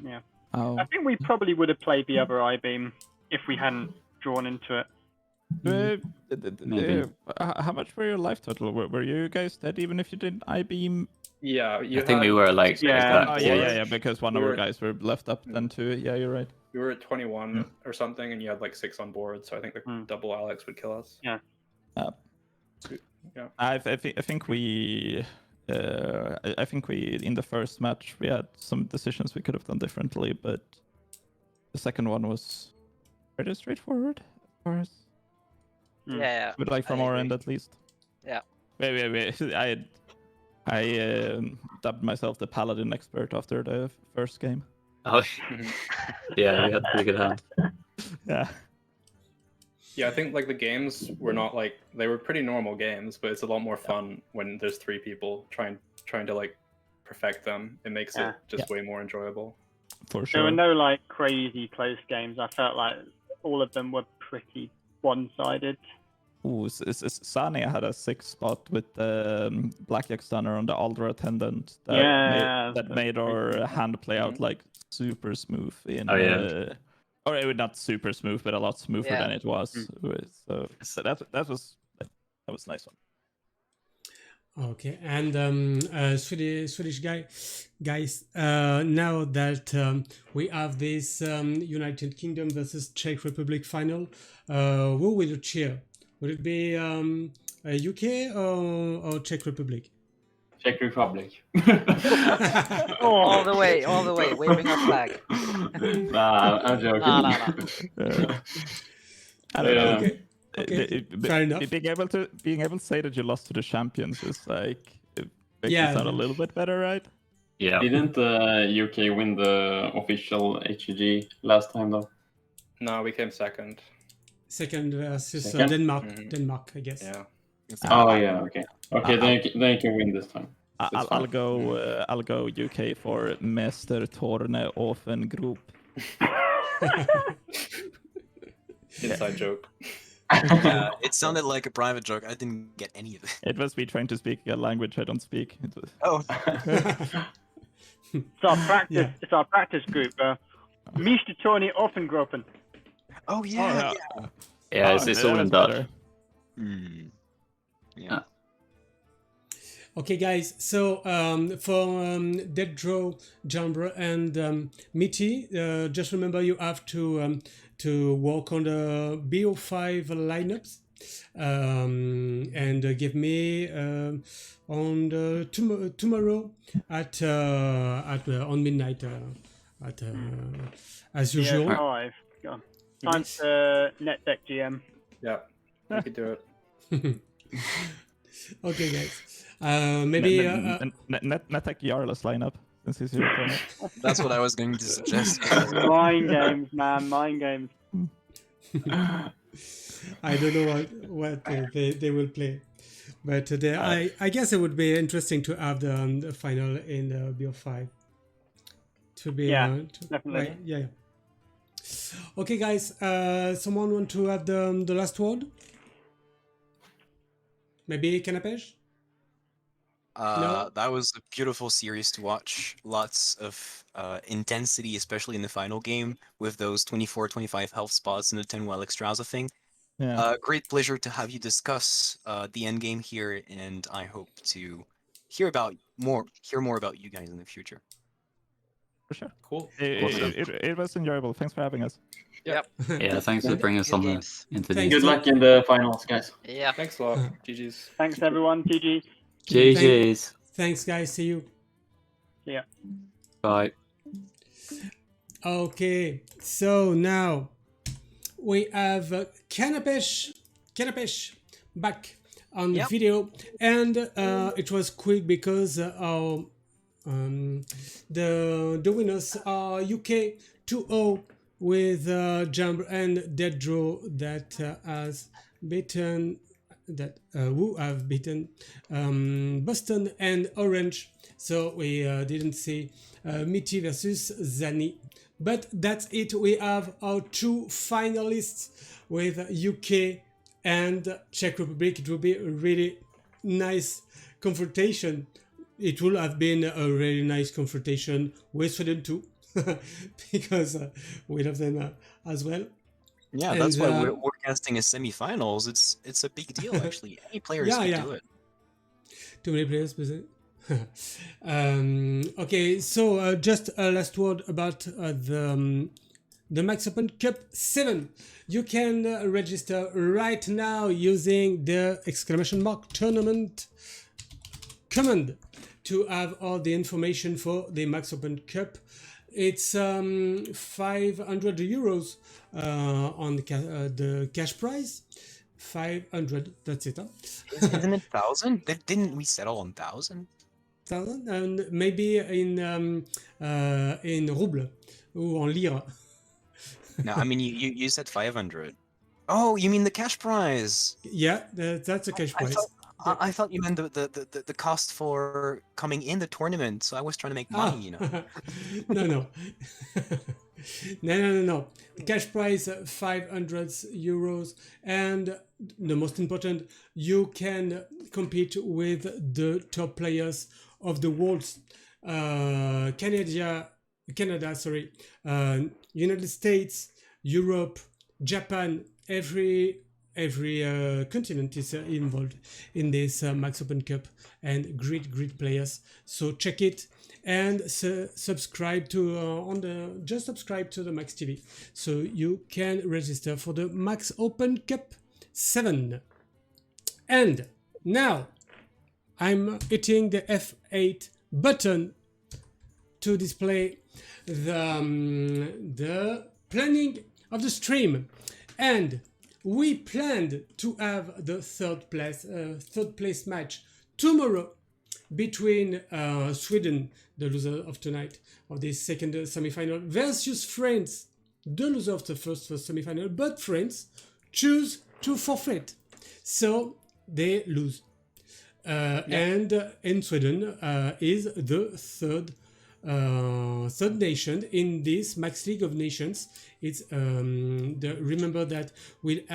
yeah. Oh. I think we probably would have played the other I-beam if we hadn't drawn into it. Maybe. How much were your life total? Were you guys dead even if you didn't I-beam? Yeah, I think we were like Yeah. Oh, yeah, because one of our guys were left up then too. Yeah, you're right. We were at 21 or something, and you had like 6 on board, so I think the double Alex would kill us. Yeah. Yeah. I think we in the first match we had some decisions we could have done differently, but the second one was pretty straightforward as far as Yeah. but like from I our agree. end at least. Yeah. Wait. I dubbed myself the paladin expert after the first game. Oh, yeah, we had pretty good hands. Yeah. Yeah, I think like the games were not like they were pretty normal games, but it's a lot more fun when there's 3 people trying to like perfect them. It makes it just way more enjoyable. For There were sure. no like crazy close games. I felt like all of them were pretty one-sided. Ooh, Sani had a 6 spot with Blackjack Stunner on the Aldra Attendant that made our hand play out like super smooth in or it was not super smooth, but a lot smoother than it was. So that was a nice one. Okay, and Swedish guys, now that we have this United Kingdom versus Czech Republic final, who will you cheer? Will it be UK or Czech Republic? Czech Republic. All the way, waving a flag. Nah, I'm joking. No. I don't know. Okay. Fair enough. Being able to say that you lost to the champions is like it makes it sound a little bit better, right? Yeah. Didn't UK win the official HEG last time though? No, we came second. Second versus Second? Denmark, I guess. Yeah. Oh yeah, okay. Okay, they can win this time. I'll go UK for Mester Torne Offen Group. Inside joke. Yeah, it sounded like a private joke. I didn't get any of it. It was me trying to speak a language I don't speak. Oh. It's our practice. Yeah. It's our practice group. Mr. Tony Offengruppen. Oh yeah. Yeah, it's all in Dutch. Yeah. Okay, guys. So for Dead Draw, Jambra, and Mitty, just remember you have to work on the BO5 lineups and give me on the tomorrow at on midnight as usual. BO5. Time for NetDeck GM. Yeah, we could do it. Okay, guys. Maybe NetDeck Jarl's lineup since he's here. That's what I was going to suggest. Mind games, man. Mind games. I don't know what they will play, but I guess it would be interesting to have the final in the BO5. To be definitely. Right, yeah. Okay, guys. Someone want to have the last word? Maybe Kanapesh? No? That was a beautiful series to watch. Lots of intensity, especially in the final game, with those 24-25 health spots and the 10 well extras thing. Yeah. Great pleasure to have you discuss the end game here, and I hope to hear more about you guys in the future. For sure. Cool. It was enjoyable. Thanks for having us. Yep. Yeah, thanks for bringing us on into the Good luck in the finals, guys. Yeah. Thanks a lot. GG's. Thanks, everyone. GG. GG's. Thanks, guys. See you. Yeah. Bye. Okay, so now we have Kanapesh back on the video, and it was quick because the winners are UK 2-0 with Jump and Dead Draw that has beaten who have beaten Boston and Orange. So we didn't see Mitty versus Zani. But that's it. We have our 2 finalists with UK and Czech Republic. It will be a really nice confrontation. It will have been a really nice confrontation with Sweden too. because we love them as well. Yeah, And that's why we're casting as semifinals. It's a big deal actually. Any players could do it. Too many players, but okay. So just a last word about the Max Open Cup 7. You can register right now using the !tournament command to have all the information for the Max Open Cup. It's 500 euros on the cash prize. 500, that's it. Huh? Isn't it 1,000? Didn't we settle on 1,000? 1,000, and maybe in ruble or en lire. No, I mean you said 500. Oh, you mean the cash prize? Yeah, that's a cash prize. I thought you meant the cost for coming in the tournament. So I was trying to make money, you know. No. No. The cash prize 500 euros, and the most important, you can compete with the top players of the world. Canada, sorry, United States, Europe, Japan, every continent is involved in this Max Open Cup, and great players. So check it and subscribe to subscribe to the Max TV, so you can register for the Max Open Cup 7. And now I'm hitting the F8 button to display the planning of the stream, and we planned to have the third place match tomorrow between Sweden, the loser of tonight of this second semi-final, versus France, the loser of the first semi-final. But France choose to forfeit, so they lose. And in Sweden is the third nation in this Max League of Nations. It's remember that we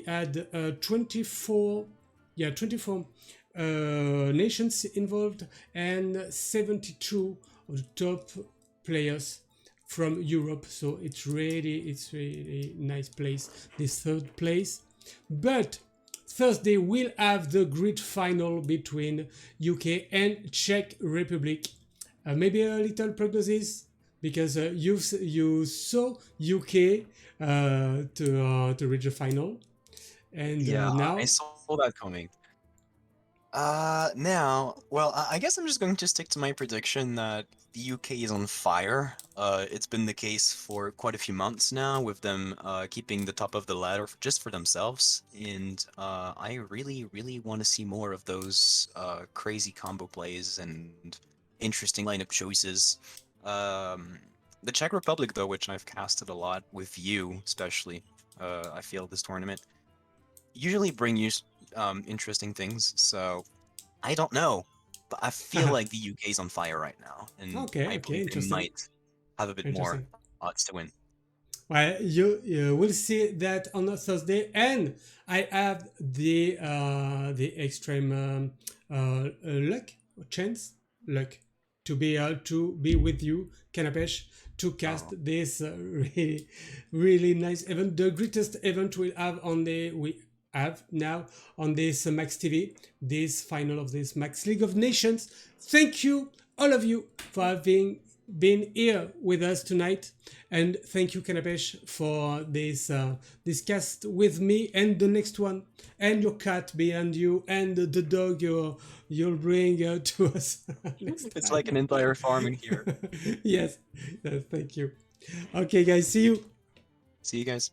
had 24 nations involved, and 72 of the top players from Europe. So it's really nice place, this third place. But Thursday we'll have the great final between UK and Czech Republic. Maybe a little prognosis, because you saw UK to reach the final, and now I saw that coming. Now, well, I guess I'm just going to stick to my prediction that the UK is on fire. It's been the case for quite a few months now, with them keeping the top of the ladder just for themselves, and I really want to see more of those crazy combo plays and interesting lineup choices. The Czech Republic, though, which I've casted a lot with you, especially, I feel this tournament, usually bring you interesting things. So I don't know, but I feel like the UK is on fire right now, and I believe they might have a bit more odds to win. Well, you will see that on Thursday, and I have the extreme luck to be with you, Kanapesh, to cast this really nice event, the greatest event we have now on this Max TV, this final of this Max League of Nations. Thank you, all of you, for having been here with us tonight, and thank you, Kanapesh, for this cast with me, and the next one, and your cat behind you, and the dog you'll bring to us next It's time. like an entire farm in here. Yes, thank you. Okay, guys, see you. See you guys.